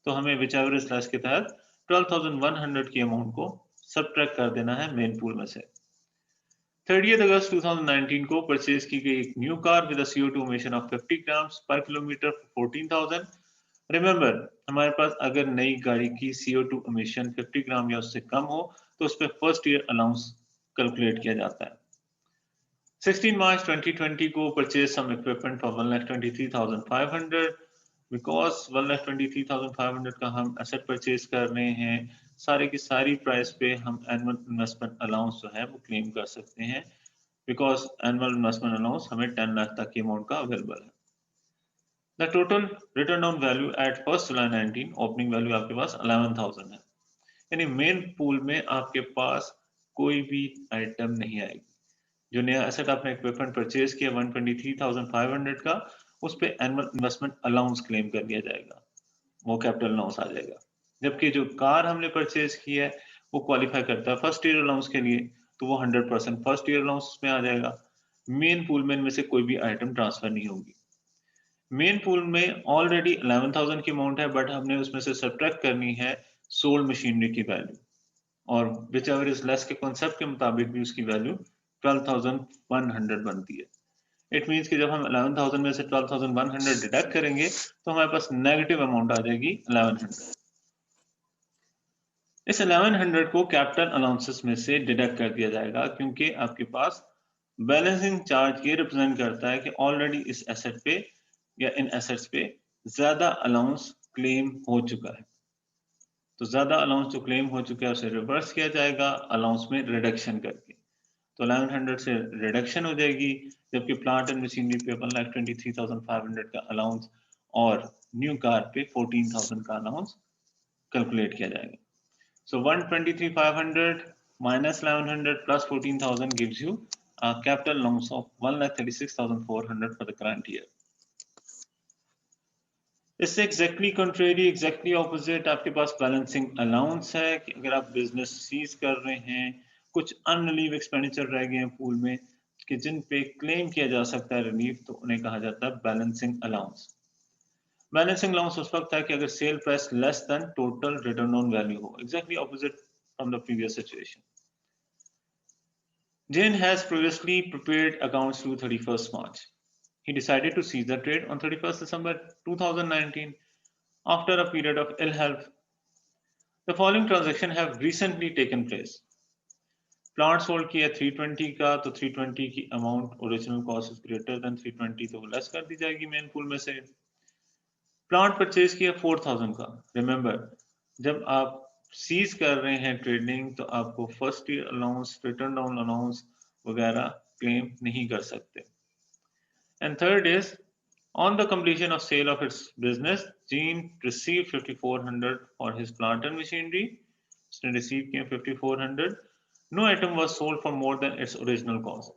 तो हमें whichever is less के तहत 12,100 की amount को subtract कर देना है main pool में से. 30th अगस्त 2019 को परचेज की गई एक new car with CO2 emission of 50 grams per kilometer for 14,000. Remember, हमारे पास अगर नई गाड़ी की CO2 emission 50 ग्राम या उससे कम हो तो उस पर फर्स्ट ईयर अलाउंस कैलकुलेट किया जाता है. 16 March 2020 को purchase some equipment for 1,23,500. Because 1,23,500 का हम एसेट परचेज कर रहे हैं, सारे की सारी प्राइस पे हम एनुअल इन्वेस्टमेंट अलाउंस जो है वो क्लेम कर सकते हैं, बिकॉज एनुअल इन्वेस्टमेंट अलाउंस हमें 10 लाख तक की अमाउंट का अवेलेबल है. The total return down value at 1 July 19, opening value आपके पास 11,000 है. यानी मेन पूल में आपके पास कोई भी आइटम नहीं आएगी. जो नया एसेट आपने इक्विपमेंट परचेज किया 123,500 का, उस पे एनुअल इन्वेस्टमेंट अलाउंस क्लेम कर दिया जाएगा, वो कैपिटल अलाउंस आ जाएगा. जबकि जो कार हमने परचेज की है वो क्वालिफाई करता है फर्स्ट ईयर अलाउंस के लिए, तो वो 100% फर्स्ट ईयर अलाउंस में आ जाएगा. मेन पूल में इनमें से कोई भी आइटम ट्रांसफर नहीं होगी. मेन पूल में ऑलरेडी 11,000 की अमाउंट है, बट हमने उसमें से सब्ट्रैक्ट करनी है सोल्ड मशीनरी की वैल्यू, और विच एवर इज लेस के कॉन्सेप्ट के मुताबिक भी उसकी वैल्यू 12,100 बनती है. इट मीन्स कि जब हम 11,000 में से 12,100 डिडक्ट करेंगे तो हमारे पास नेगेटिव अमाउंट आ जाएगी 1100. इस 1100 को कैपिटल अलाउंसेस में से डिडक्ट कर दिया जाएगा, क्योंकि आपके पास बैलेंसिंग चार्ज ये रिप्रेजेंट करता है कि ऑलरेडी इस एसेट पे या इन एसेट्स पे ज्यादा अलाउंस क्लेम हो चुका है. तो ज्यादा अलाउंस जो क्लेम हो चुका है उसे रिवर्स किया जाएगा अलाउंस में रिडक्शन करके. तो 1100 से रिडक्शन हो जाएगी, जबकि प्लांट एंड मशीनरी पे 1,23,500 का अलाउंस और न्यू कार पे 14,000 का अलाउंस कैलकुलेट किया जाएगा. सो 123,500 minus 1100 plus 14,000 gives you a capital allowance of 1,36,400 for the current year. इससे एग्जैक्टली कंट्रेरी, एग्जैक्टली ऑपोजिट आपके पास बैलेंसिंग अलाउंस है कि अगर आप बिजनेस सीज कर रहे हैं, कुछ अनरिलीव एक्सपेंडिचर रह गए हैं पूल में कि जिन पे क्लेम किया जा सकता है रिलीफ, तो उन्हें कहा जाता है बैलेंसिंग अलाउंस. बैलेंसिंग अलाउंस उस वक्त है कि अगर sale price less than total return on value हो, exactly opposite from the previous situation. Jane has previously prepared accounts through 31st March. He decided to cease the trade on 31st December 2019 after a period of ill health. The following transactions have recently taken place. Plant sold किया 320 का, तो 320 की amount original cost is greater than 320, तो less कर दी जाएगी main pool में से. प्लांट परचेज किया 4,000 का. रिमेंबर, जब आप सीज कर रहे हैं ट्रेडिंग तो आपको first year allowance, return down allowance वगैरह क्लेम नहीं कर सकते. And third is On the completion of sale of its business, Gene received 5400 for his plant and machinery. उसने receive किया 5400. No item was sold for more than its original cost.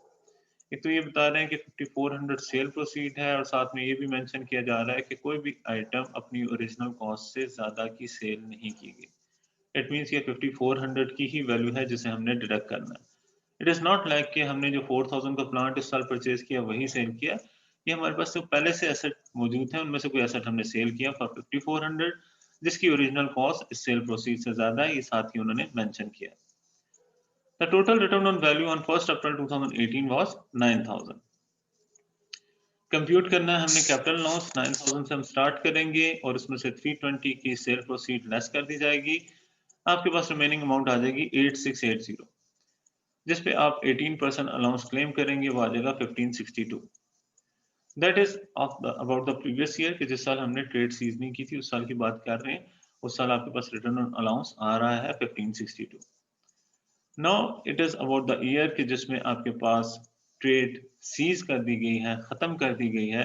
एक तो ये बता रहे हैं कि 5400 सेल प्रोसीड है और साथ में ये भी मेंशन किया जा रहा है कि कोई भी आइटम अपनी ओरिजिनल कॉस्ट से ज़्यादा की सेल नहीं की गई. इट मीन्स ये 5400 की ही वैल्यू है जिसे हमने डिडक्ट करना है. इट इज़ नॉट लाइक कि हमने जो 4000 का प्लांट इस साल परचेज किया वही सेल किया. ये हमारे पास जो पहले से एसेट मौजूद है उनमें से कोई एसेट हमने सेल किया फॉर 5400 जिसकी ओरिजिनल कॉस्ट इस सेल प्रोसीड से ज़्यादा है. ये साथ ही उन्होंने मेंशन किया. The total return on value on 1st April 2018 was 9000. Compute करना है हमने कैपिटल लॉस 9000 से हम स्टार्ट करेंगे और उसमें से 320 की सेल प्रोसीड लेस कर दी जाएगी. आपके पास रिमेनिंग अमाउंट आ जाएगी 8680 जिस पे आप 18% अलाउंस क्लेम करेंगे वो आ जाएगा 1562. That is about the previous year कि जिस साल हमने ट्रेड सीज नहीं की थी उस साल की बात कर रहे हैं. उस साल आपके पास रिटर्न ऑन अलाउंस आ रहा है 1562. Now it is about the year कि जिसमें आपके पास ट्रेड सीज कर दी गई है, खत्म कर दी गई है.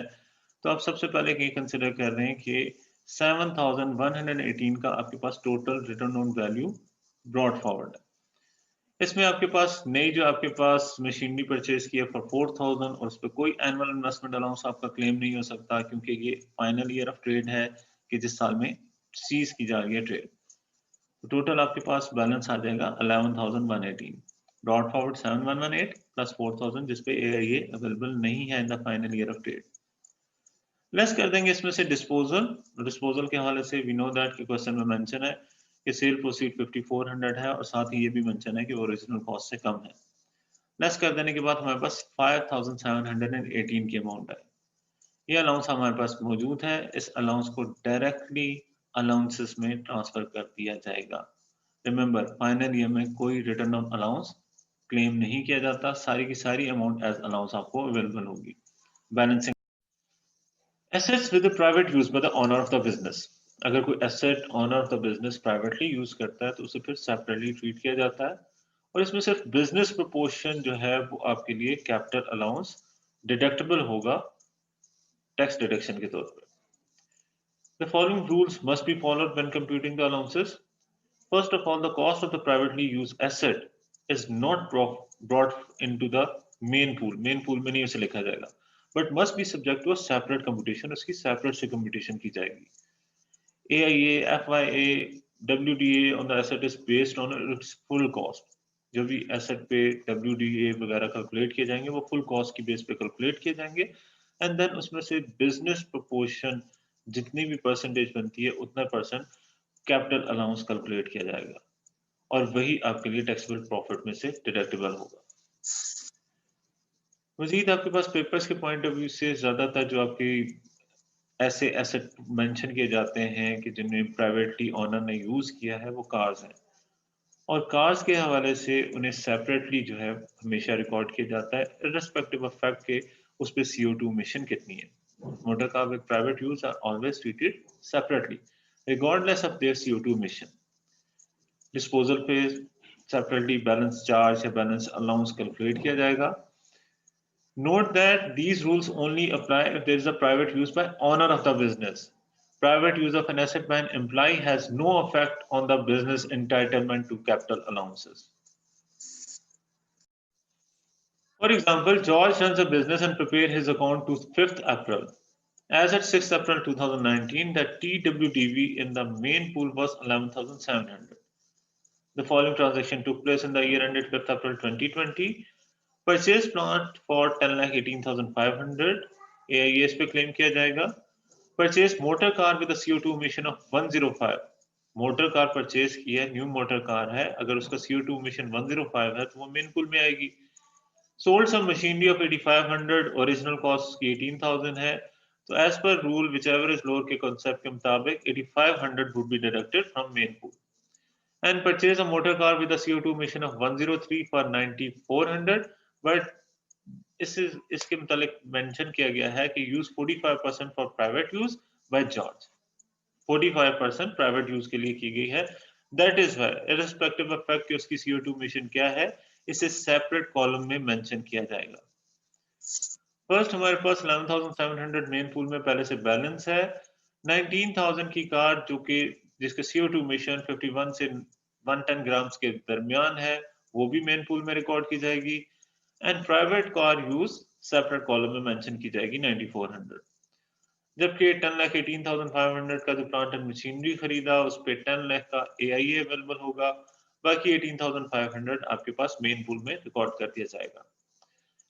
तो आप सबसे पहले ये कंसिडर कर रहे हैं कि 7118 का आपके पास total return on value brought forward है. इसमें आपके पास नई जो आपके पास मशीनरी परचेज की है फॉर 4000 और उस पर कोई एनुअल इन्वेस्टमेंट अलाउंस आपका क्लेम नहीं हो सकता क्योंकि ये फाइनल ईयर ऑफ ट्रेड है कि जिस साल में सीज की जा रही है ट्रेड. टोटल आपके पास बैलेंस आ जाएगा 11118. ब्रॉड फॉरवर्ड 7118 प्लस 4000 जिसपे AIA अवेलेबल नहीं है in the final year of trade. Less कर देंगे इसमें से डिस्पोजल के हवाले से वी नो दैट कि क्वेश्चन में मेंशन है कि सेल प्रोसीड 5400 है और साथ ही ये भी मेंशन है कि वो ओरिजिनल कॉस्ट से कम है. लेस कर देने के बाद हमारे पास 5718 की अमाउंट है. ये अलाउंस हमारे पास मौजूद है. इस अलाउंस को डायरेक्टली अलाउंसेस में ट्रांसफर कर दिया जाएगा. रिमेंबर फाइनल ईयर में कोई रिटर्न ऑन अलाउंस क्लेम नहीं किया जाता. सारी की सारी अमाउंट एज अलाउंस आपको अवेलेबल होगी. Balancing assets with private use by the owner of the business. अगर कोई asset owner of the business privately use करता है तो उसे फिर सेपरेटली ट्रीट किया जाता है और इसमें सिर्फ बिजनेस प्रोपोर्शन जो है वो आपके लिए कैपिटल अलाउंस डिडक्टेबल होगा टैक्स डिडक्शन के तौर पर. The following rules must be followed when computing the allowances. First of all, the cost of the privately used asset is not brought into the main pool. Main pool में नहीं उसे लिखा जाएगा, but must be subject to a separate computation. उसकी separate से computation की जाएगी. AIA, FIA, WDA on the asset is based on its full cost. जो भी asset पे WDA वगैरह कैलकुलेट किए जाएंगे वो full cost की बेस पे कैलकुलेट किए जाएंगे and then उसमें से business proportion जितनी भी परसेंटेज बनती है उतना परसेंट कैपिटल अलाउंस कैलकुलेट किया जाएगा और वही आपके लिए टैक्सेबल प्रॉफिट में से डिडक्टेबल होगा. मजीद आपके पास पेपर्स के पॉइंट ऑफ व्यू से ज़्यादातर जो आपकी ऐसे एसेट मेंशन किए जाते हैं कि जिन्हें प्राइवेटली ओनर ने यूज़ किया है वो कार्स हैं और कार्स के हवाले से उन्हें सेपरेटली जो है हमेशा रिकॉर्ड किया जाता है इर्रेस्पेक्टिव ऑफ फैक्ट के उस पर CO2 इमिशन कितनी है. Motor car with private use are always treated separately regardless of their CO2 emission. Disposal पे सेपरेटली बैलेंस चार्ज या बैलेंस अलाउंस कैलकुलेट किया जाएगा. Note that these rules only apply if there is a private use by owner of the business. Private use of an asset by an employee has no effect on the business entitlement to capital allowances. For example, George runs a business and prepared his account to 5th April. As at 6th April 2019, the TWDV in the main pool was 11,700. The following transaction took place in the year ended 5th April 2020. Purchase plant for 10,18,500 AIS पे claim किया जाएगा. Purchase motor car with CO2 emission of 105. Motor car purchase की है, new motor car है, अगर उसका CO2 emission 105 है तो वो मेन पूल में आएगी. Sold some machinery of 8500, original cost की 18,000 है तो as per rule whichever is lower के कॉन्सेप्ट के मुताबिक 8500 would be deducted from main pool. And purchase a motor car with CO2 emission of 103 for 9400. But इसके मुतालिक मेंशन किया गया है कि use 45% for private use by George. 45% private use के लिए की गई है. That is why irrespective of fact कि उसकी CO2 इमिशन क्या है इसे सेपरेट कॉलम में मेंशन किया जाएगा. फर्स्ट हमारे पास 11,700 मेन पूल में पहले से बैलेंस है। 19,000 की कार जो कि जिसका CO2 इमिशन 51 से 110 ग्राम्स के दरमियान है, वो भी मेन पूल में रिकॉर्ड की जाएगी। And private car use separate column में मेंशन की जाएगी 9,400। जबकि 10,18,500 का जो प्लांट एंड मशीनरी खरीदा उस पे 10 लाख का AIA अवेलेबल होगा। बाकी 18,500 आपके पास मेन पूल में रिकॉर्ड कर दिया जाएगा।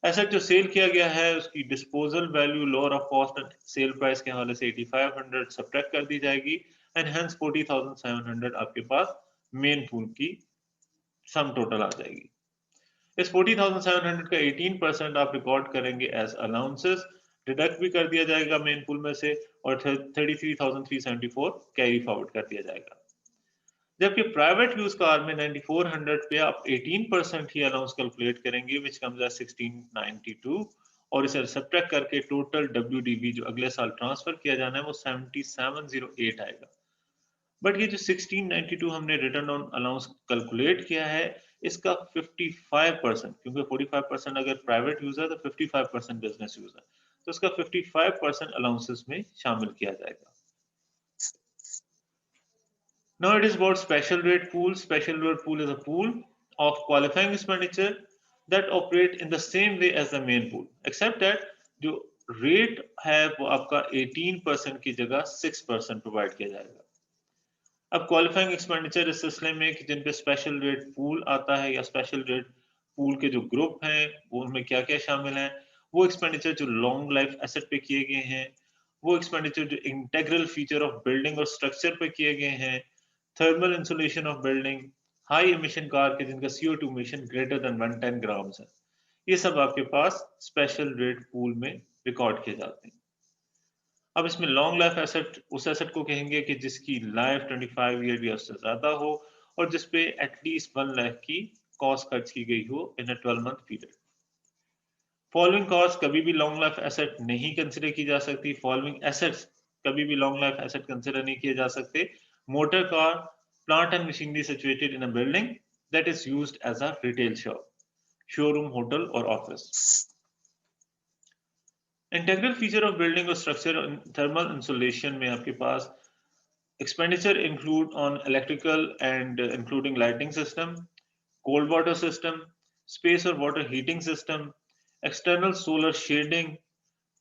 एसेट जो सेल किया गया है उसकी disposal value lower of cost and sale price के हवाले से 8500 सब्ट्रैक्ट कर दी जाएगी एंड हेंस 40,700 आपके पास मेन पूल की सम टोटल आ जाएगी। इस 40,700 का 18% आप रिकॉर्ड करेंगे एज अलाउंसेस, डिडक्ट भी कर दिया जाएगा मेन पूल में से, और 33,374 कैरी फॉरवर्ड कर दिया जाएगा। जबकि प्राइवेट यूज कार में 9400 पे आप 18% ही अलाउंस कैलकुलेट करेंगे विच कम्स एज 1692, और इसे सब्ट्रैक्ट करके टोटल WDV जो अगले साल ट्रांसफर किया जाना है वो 7708 आएगा। बट ये जो 1692 हमने रिटर्न ऑन अलाउंस कैलकुलेट किया है इसका 55%, क्योंकि 45% अगर प्राइवेट यूज है तो 55% बिजनेस यूज है, तो इसका 55% अलाउंसेस में शामिल किया जाएगा। Now it is about special rate pool. Special rate pool is a pool of qualifying expenditure that operate in the same way as the main pool, except that जो rate है वो आपका 18% की जगह 6% प्रोवाइड किया जाएगा। अब क्वालिफाइंग एक्सपेंडिचर इस सिलसिले में कि जिन पे स्पेशल रेट पूल आता है या स्पेशल रेट पूल के जो ग्रुप हैं वो उनमें क्या क्या शामिल हैं, वो एक्सपेंडिचर जो लॉन्ग लाइफ एसेट पे किए गए हैं, वो एक्सपेंडिचर जो इंटेग्रल फीचर ऑफ बिल्डिंग और स्ट्रक्चर पे किए गए हैं, thermal insulation of building, high emission car के जिनका CO2 emission greater than 110 grams है, ये सब आपके पास स्पेशल रेट पूल में रिकॉर्ड किए जाते हैं। अब इसमें लॉन्ग लाइफ एसेट उस एसेट को कहेंगे कि जिसकी लाइफ 25 ईयर या उससे ज्यादा हो और जिसपे एटलीस्ट 1 लाख की कॉस्ट खर्च की गई हो इन अ 12 मंथ पीरियड। फॉलोइंग कॉस्ट कभी भी लॉन्ग लाइफ एसेट नहीं कंसिडर की जा सकती। फॉलोइंग एसेट्स कभी भी लॉन्ग लाइफ एसेट कंसिडर नहीं किए जा सकते: motor car, plant and machinery situated in a building that is used as a retail shop, showroom, hotel और office. Integral feature of building और स्ट्रक्चर थर्मल इंसुलेशन में आपके पास expenditure include on electrical and including lighting system, cold water system, space or water heating system, external solar shading,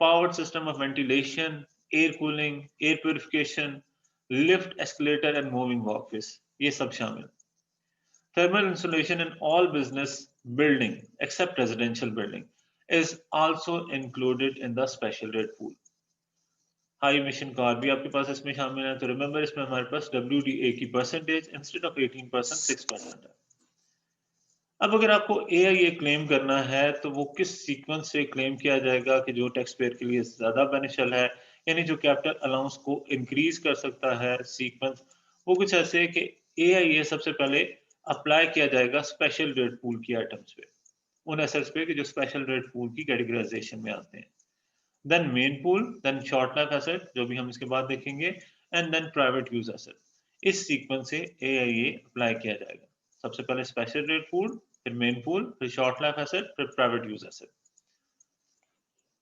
powered system of ventilation, air cooling, air purification, lift, escalator and moving walkways, ये सब शामिल। Thermal insulation in all business building except residential building is also included in the special rate pool. High mission car भी आपके पास इसमें शामिल है, तो remember इसमें हमारे पास WDA की परसेंटेज इंस्टेड ऑफ 18% 6% है। अब अगर आपको AIA क्लेम करना है तो वो किस सीक्वेंस से क्लेम किया जाएगा कि जो टैक्स पेयर के लिए ज्यादा बेनिफिशियल है, यानी जो कैपिटल अलाउंस को इंक्रीज कर सकता है सीक्वेंस, वो कुछ ऐसे है कि AIA सबसे पहले अप्लाई किया जाएगा स्पेशल रेट पूल की आइटम्स पे, उन एसेट्स पे कि जो स्पेशल रेट पूल की कैटेगराइजेशन में आते हैं। Then main pool, then short life asset जो भी हम इसके बाद देखेंगे, and then private use asset. इस सीक्वेंस से AIA अप्लाई किया जाएगा। सबसे पहले स्पेशल रेट पूल, फिर मेन पूल, फिर शॉर्ट लाइफ एसेट, फिर private use asset.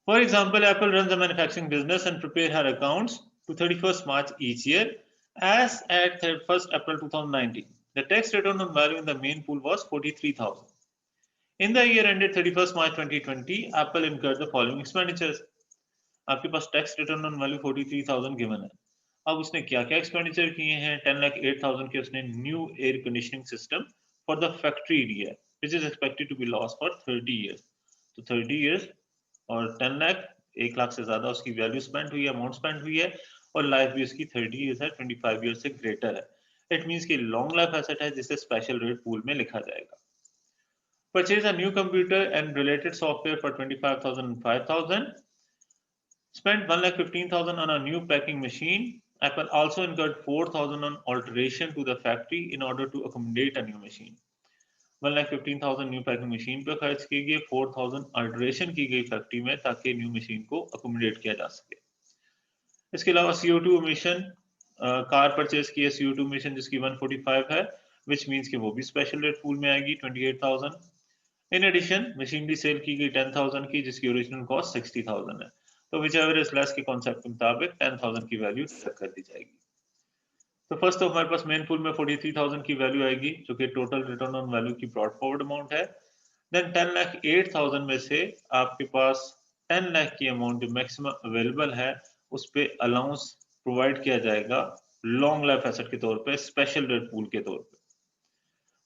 For example, Apple runs a manufacturing business and prepare her accounts to 31st March each year. As at 1st April 2019, the tax return on value in the main pool was 43,000. In the year ended 31st March 2020, Apple incurred the following expenditures. आपके पास tax return on value 43,000 given है। अब उसने क्या क्या expenditure किए हैं? 10,08,000 के उसने new air conditioning system for the factory area which is expected to be lost for 30 years. तो 30 इयर्स और 10 लाख, 1 लाख से ज्यादा उसकी वैल्यू स्पेंड हुई है, अमाउंट स्पेंड हुई है, और लाइफ भी उसकी 30 इयर्स है, 25 इयर्स से ग्रेटर है। इट मींस कि लॉन्ग लाइफ एसेट है जिसे स्पेशल रेट पूल में लिखा जाएगा। Purchase a new computer and related software for 25,000 and 5,000. Spent 1,15,000 on a new packing machine. Apple also incurred 4,000 on alteration to the factory in order to accommodate a new machine. 1,15,000 new packing machine पर खर्च की गई, 4,000 alteration की गई factory में ताकि new machine को accommodate किया जा सके। इसके अलावा CO2 इमिशन, कार परचेज की है CO2 इमिशन जिसकी 145 है, विच मीन्स कि वो भी स्पेशल रेट पूल में आएगी 28,000। इन एडिशन मशीनरी सेल की गई 10,000 की, जिसकी ओरिजिनल कॉस्ट 60,000 है, तो विच एवर इज लेस के कॉन्सेप्ट के मुताबिक 10,000 की वैल्यू सेट कर दी जाएगी। तो फर्स्ट तो हमारे पास मेन पूल में 43,000 की वैल्यू आएगी, जो कि टोटल रिटर्न ऑन वैल्यू की ब्रॉड फॉरवर्ड अमाउंट है। देन 10,08,000 में से आपके पास 10 लाख की अमाउंट जो मैक्सिमम अवेलेबल है, उस पे अलाउंस प्रोवाइड किया जाएगा लॉन्ग लाइफ एसेट के तौर पे, स्पेशल रेट पूल के तौर पे।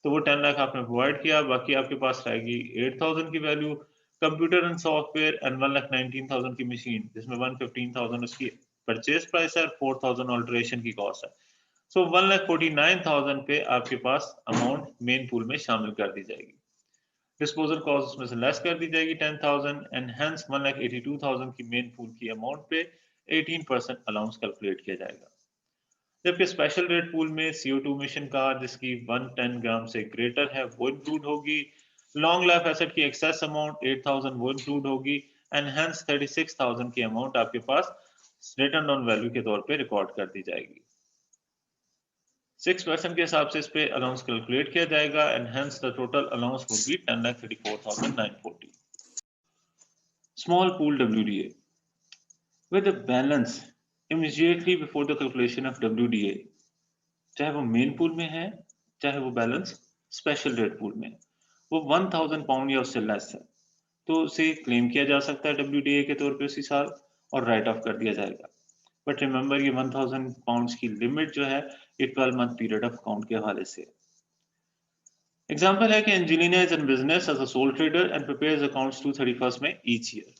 तो वो 10 लाख आपने प्रोवाइड किया, बाकी आपके पास रहेगी 8,000 की value computer and software and 1,19,000 की मशीन, जिसमें 115,000 उसकी परचेज प्राइस है, 4,000 ऑल्टरेशन की कॉस्ट है। सो 1,49,000 पे आपके पास अमाउंट मेन पूल में शामिल कर दी जाएगी। डिस्पोजल कॉस्ट उसमें से लेस कर दी जाएगी 10,000 एंड हेंस 1,82,000 की मेन पूल की अमाउंट पे 18% अलाउंस कैलकुलेट किया जाएगा। जबकि स्पेशल रेट पूल में CO2 मिशन का जिसकी 110 ग्राम से ग्रेटर है वो इंक्लूड होगी, लॉन्ग लाइफ एसेट की एक्सेस अमाउंट 8,000 वो इंक्लूड होगी एंड हेंस 36,000 की अमाउंट आपके पास रिटर्न ऑन वैल्यू के तौर पे रिकॉर्ड कर दी जाएगी। 6% के हिसाब से इस पे अलाउंस कैलकुलेट किया जाएगा and hence the total allowance would be 10,34,940। Small pool WDA with a balance immediately before the calculation of WDA, चाहे वो मेन पूल में है, चाहे वो बैलेंस स्पेशल रेट पूल में, वो 1,000 पाउंड या उससे लेस है, तो उसे क्लेम किया जा सकता है WDA के तौर पे उसी साल और राइट ऑफ कर दिया जाएगा। बट रिमेंबर ये 1,000 पाउंड्स की लिमिट जो है ये 12 मंथ पीरियड ऑफ अकाउंट के हवाले से। एग्जाम्पल है कि Angelina is in business as a sole trader and prepares accounts to 31st May each year.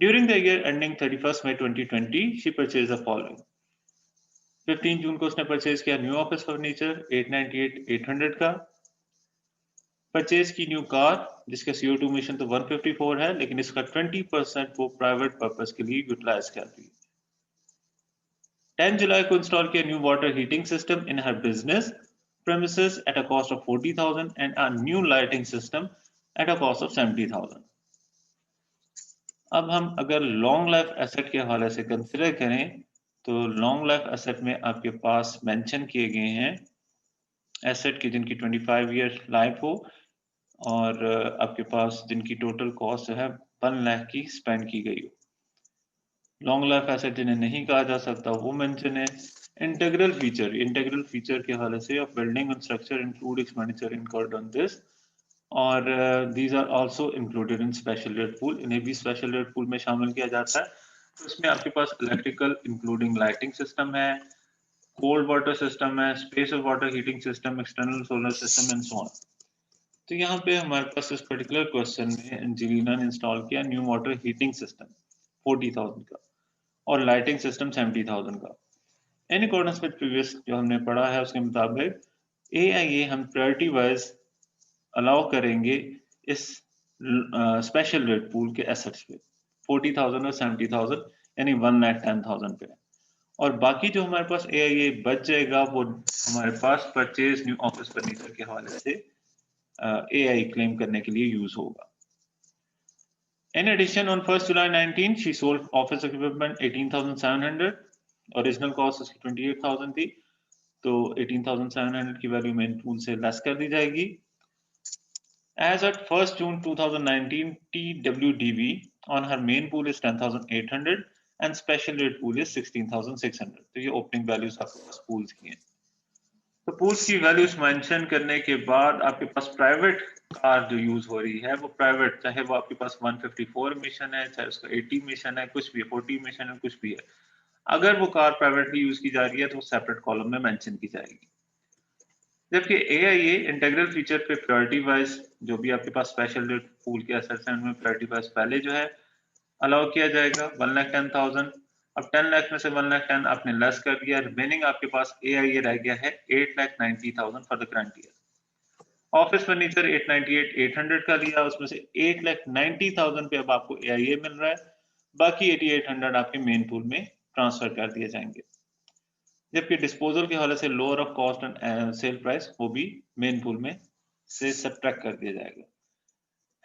During the year ending 31st May 2020, she purchased the following. 15 जून को उसने purchase किया new office furniture 898,800 का, purchase की new car जिसका CO2 mission तो 154 है, लेकिन इसका 20% वो प्राइवेट पर्पस के लिए यूटिलाइज कर रही है। 10 जुलाई को इंस्टॉल किया new water heating system in her business premises at a cost of 40,000 and a new lighting system at a cost of 70,000. अब हम अगर लॉन्ग लाइफ एसेट के हवाले से कंसिडर करें तो लॉन्ग लाइफ एसेट में आपके पास मेंशन किए गए हैं एसेट की जिनकी 25 ईयर लाइफ हो और आपके पास जिनकी टोटल कॉस्ट है 1 लाख की स्पेंड की गई हो। लॉन्ग लाइफ एसेट जिन्हें नहीं कहा जा सकता वो मेंशन है। इंटीग्रल फीचर के हवाले से of building and structure include expenditure incurred on this और these are also included in special rate pool, इन्हें भी स्पेशल रेट पूल में शामिल किया जाता है। तो इसमें आपके पास इलेक्ट्रिकल इंक्लूडिंग लाइटिंग सिस्टम है, कोल्ड वाटर सिस्टम है, space water heating system, external solar system and so on. तो यहाँ पे हमारे पास इस पर्टिकुलर क्वेश्चन में एंजेलिना ने इंस्टॉल किया न्यू वाटर हीटिंग सिस्टम 40,000 का और लाइटिंग सिस्टम 70,000 का। इन अकॉर्डेंस विद प्रीवियस जो हमने पढ़ा है उसके मुताबिक AIA हम प्रायोरिटी वाइज अलाउ करेंगे इस स्पेशल रेट पूल के एसेट्स पे 40,000 और 70,000 यानी 1,10,000 पे, और बाकी जो हमारे पास AIA बच जाएगा वो हमारे पास परचेज न्यू ऑफिस फर्नीचर के हवाले से AI क्लेम करने के लिए यूज होगा। In addition, on 1st July 19, she sold office equipment 18,700. Original cost उसकी 28,000 थी, तो 18,700 की वैल्यू मेन पूल से लेस कर दी जाएगी। As at 1st June 2019, TWDV on her main pool is 10,800 and special rate pool is 16,600. तो ये ओपनिंग वैल्यूज आपके पास पूल्स की हैं। तो पूल्स की वैल्यूज मेंशन करने के बाद आपके पास प्राइवेट कार जो यूज हो रही है वो प्राइवेट, चाहे वो आपके पास 154 मिशन है, चाहे उसका 80 मिशन है, कुछ भी 40 मिशन है, कुछ भी है, अगर वो कार प्राइवेटली यूज की जा रही है तो सेपरेट कॉलम में मेंशन की जाएगी। जबकि AIA इंटीग्रल फीचर पे प्रायोरिटी वाइज जो भी आपके पास स्पेशल रेट पूल के एसेट्स हैं उनमें प्रायोरिटी वाइज पहले जो है अलाउ किया जाएगा 1,10,000। अब 10 लाख में से 1,10,000 आपने लेस कर दिया, रिमेनिंग आपके पास AIA रह गया है 8,90,000 for the current year. Office furniture 898,800 का लिया, उसमें से 8,90,000 पे अब आपको AIA मिल रहा है, बाकी 8,800 आपके मेन पूल में ट्रांसफर कर दिए जाएंगे। जबकि डिस्पोजल के हवाले से lower of cost and sale price वो भी मेन पूल में से सब्ट्रैक्ट कर दिया जाएगा।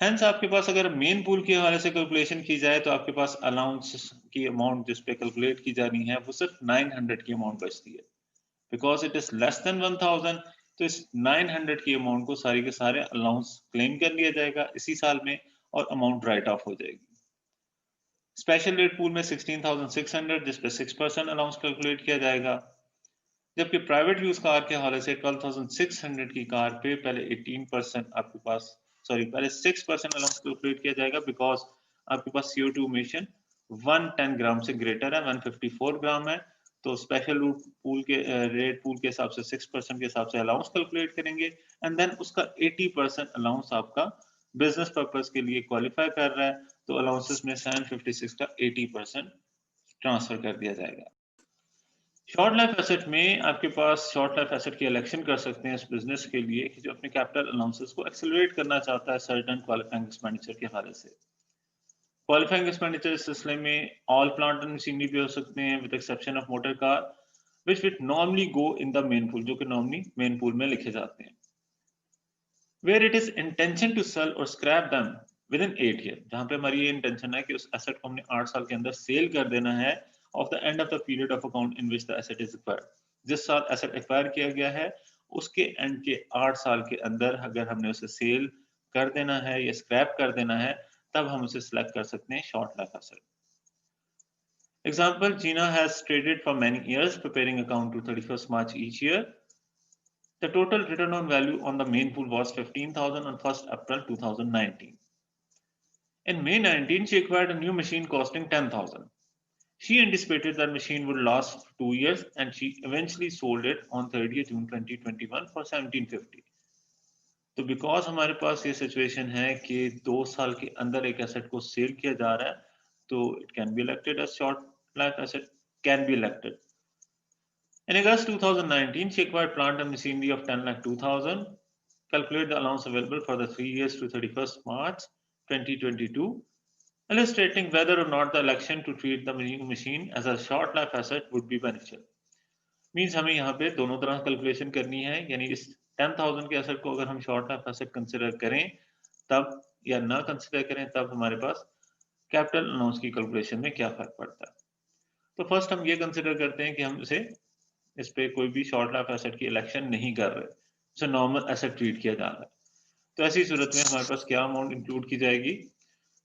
हेंस आपके पास अगर मेन पूल के हवाले से कैलकुलेशन की जाए तो आपके पास अलाउंस की अमाउंट जिस पे कैलकुलेट की जानी है वो सिर्फ 900 की अमाउंट बचती है, because it is less than 1,000 तो इस 900 की अमाउंट को सारी के सारे अलाउंस क्लेम कर लिया जाएगा इसी साल में और अमाउंट राइट ऑफ हो जाएगी। स्पेशल रेट पूल में 16,600 जिस पे 6% अलाउंस कैलकुलेट किया जाएगा, जबकि प्राइवेट यूज कार के हवाले से 12,600 की कार पे पहले 18% आपके पास पहले 6% अलाउंस कैलकुलेट किया जाएगा बिकॉज आपके पास CO2 इमिशन 110 ग्राम से ग्रेटर है, 154 ग्राम है। तो स्पेशल रूट पूल के रेट पूल के हिसाब से 6% के हिसाब से अलाउंस कैलकुलेट करेंगे एंड देन उसका 80% अलाउंस आपका बिजनेस पर्पस के लिए क्वालिफाई कर रहा है, तो अलाउंसेस में 756 का 80% ट्रांसफर कर दिया जाएगा। शॉर्ट लाइफ एसेट में आपके पास शॉर्ट लाइफ एसेट की इलेक्शन कर सकते हैं इस बिजनेस के लिए कि जो अपने कैपिटल अलाउंसेस को एक्सेलरेट करना चाहता है सर्टेन क्वालिफाइंग एक्सपेंडिचर के हवाले से। क्वालिफाइंग एक्सपेंडिचर इस सिलसिले में ऑल प्लांट एंड मशीनरी भी हो सकते हैं with exception of motor car which will normally go in the main pool, जो कि नॉर्मली मेन पूल में लिखे जाते हैं। Where it is intention to sell और scrap them within 8 year, जहां पे हमारी ये इंटेंशन है कि उस एसेट को हमने 8 साल के अंदर सेल कर देना है of the end of the period of account in which the asset is acquired. जिस साल एसेट एक्वायर किया गया है उसके एंड के 8 साल के अंदर अगर हमने उसे सेल कर देना है या स्क्रैप कर देना है तब हम उसे सिलेक्ट कर सकते हैं short life asset. Example, Gina has traded for many years, preparing account to 31st March each year. The total return on value on the main pool was 15,000 on 1st April 2019. In May 19, she acquired a new machine costing 10,000. She anticipated that machine would last 2 years and she eventually sold it on 30th June 2021 for 1750. तो because हमारे पास ये situation है कि 2 साल के अंदर एक asset को सेल किया जा रहा है, तो it can be elected as short life asset, can be elected. In August 2019, she acquired plant and machinery of 10,02,000. Calculate the allowance available for the 3 years to 31st March 2022, illustrating whether or not the election to treat the new machine as a short life asset would be beneficial. Means हमें यहाँ पे दोनों तरह calculation करनी है, यानी इस 10,000 के एसेट को अगर हम शॉर्ट लाइफ एसेट कंसिडर करें तब या ना कंसिडर करें तब हमारे पास कैपिटल अलाउंस की कैलकुलेशन में क्या फर्क पड़ता है। तो फर्स्ट हम ये कंसिडर करते हैं कि हम इस पे कोई भी शॉर्ट लाइफ एसेट की इलेक्शन नहीं कर रहे, उसे नॉर्मल एसेट ट्रीट किया जा रहा है। तो ऐसी सूरत में हमारे पास क्या अमाउंट इंक्लूड की जाएगी,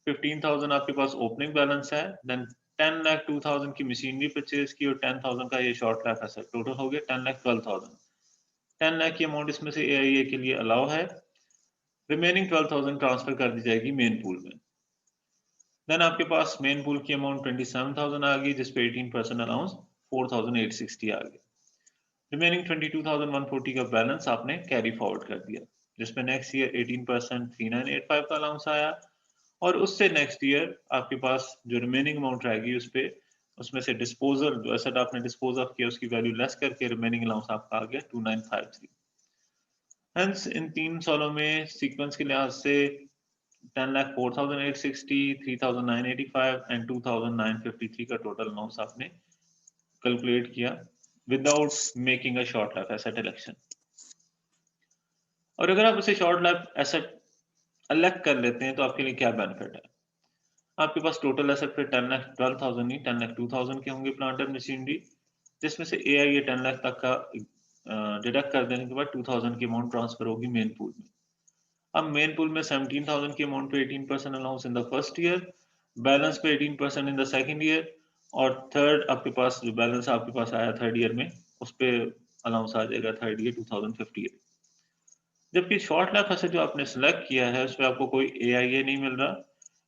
15,000 आपके पास ओपनिंग बैलेंस है, देन 10,02,000 की मशीनरी परचेज की और 10,000 का ये शॉर्ट लाइफ एसेट, टोटल हो गया 10,12,000। 10 लाख की अमाउंट इसमें से AIA के लिए अलाउ है, रिमेनिंग 12,000 ट्रांसफर कर दी जाएगी मेन पूल में। देन आपके पास मेन पूल की अमाउंट 27,000 आ गई जिसपे 18% अलाउंस 4,860 आ गया। रिमेनिंग 22,140 का बैलेंस आपने कैरी फॉरवर्ड कर दिया, जिसमें नेक्स्ट ईयर 18% 3,985 का अलाउंस आया और उससे नेक्स्ट ईयर आपके पास जो रिमेनिंग अमाउंट रहेगी उसमें से डिस्पोजल जो एसेट आपने डिस्पोज ऑफ किया उसकी वैल्यू लेस करके रिमेनिंग अलाउंस आपका आ गया 2,953। हेंस इन 3 सालों में सीक्वेंस के लिहाज से 10,04,860, 3,985 एंड 2,953 का टोटल अलाउंस आपने कैलकुलेट किया without making a short life asset election. और अगर आप उसे शॉर्ट लाइफ एसेट अलग कर लेते हैं तो आपके लिए क्या बेनिफिट है, आपके पास टोटल एसेट पे 10,12,000 नहीं 10,02,000 के होंगे प्लांट एंड मशीनरी, जिसमें से AIA 10 लाख तक का डिडक्ट कर देने के बाद 2,000 की अमाउंट ट्रांसफर होगी मेन पूल में। अब मेन पूल में 17,000 की अमाउंट पे 18% allowance in the first year, balance पे 18% इन द सेकंड ईयर और थर्ड आपके पास जो बैलेंस आपके पास आया थर्ड ईयर में उस पे अलाउंस आ जाएगा थर्ड ईयर 2058। जबकि शॉर्ट लाइफ एसेट जो आपने सेलेक्ट किया है उस पर आपको कोई AIA नहीं मिल रहा,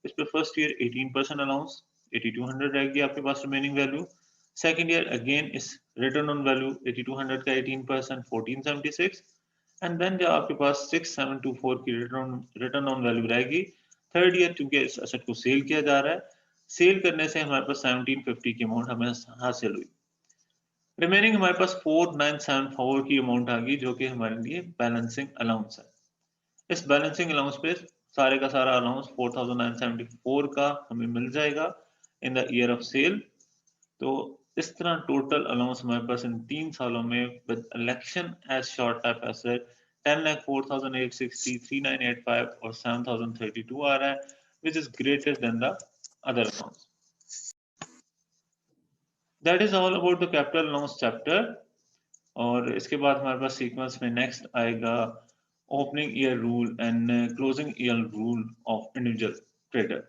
इस पे फर्स्ट ईयर 18% अलाउंस 8200 रहेगी आपके पास remaining value, second year again इस रिटर्न ऑन वैल्यू 8200 का 18% 1476 एंड देन जब आपके पास 6724 की रिटर्न ऑन वैल्यू रहेगी थर्ड ईयर, क्योंकि इस एसेट को सेल किया जा रहा है, सेल करने से हमारे पास 1750 की अमाउंट हमें हासिल हुई। रिमेनिंग हमारे पास 4974 की अमाउंट आ गई जो कि हमारे लिए बैलेंसिंग अलाउंस है। इस बैलेंसिंग अलाउंस पे सारे का सारा अलाउंस 4,974 का हमें मिल जाएगा in the year of sale. तो इस तरह टोटल अलाउंस हमारे पास इन 3 सालों में with election as short life asset 10,04,860, 3,985 और 7,032 आ रहा है, which is greater than the other amounts. That is all about the capital allowance chapter. और इसके बाद हमारे पास सीक्वेंस में नेक्स्ट आएगा opening year rule and closing year rule of individual trader.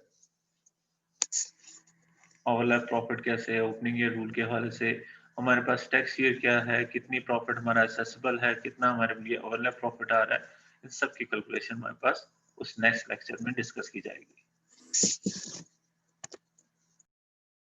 Overlap profit कैसे है, ओपनिंग ईयर रूल के हवाले से हमारे पास टैक्स ईयर क्या है, कितनी प्रॉफिट हमारा एसेसिबल है, कितना हमारे लिए ओवरलैप प्रॉफिट आ रहा है, इन सब की कैलकुलेशन हमारे पास उस नेक्स्ट लेक्चर में डिस्कस की जाएगी।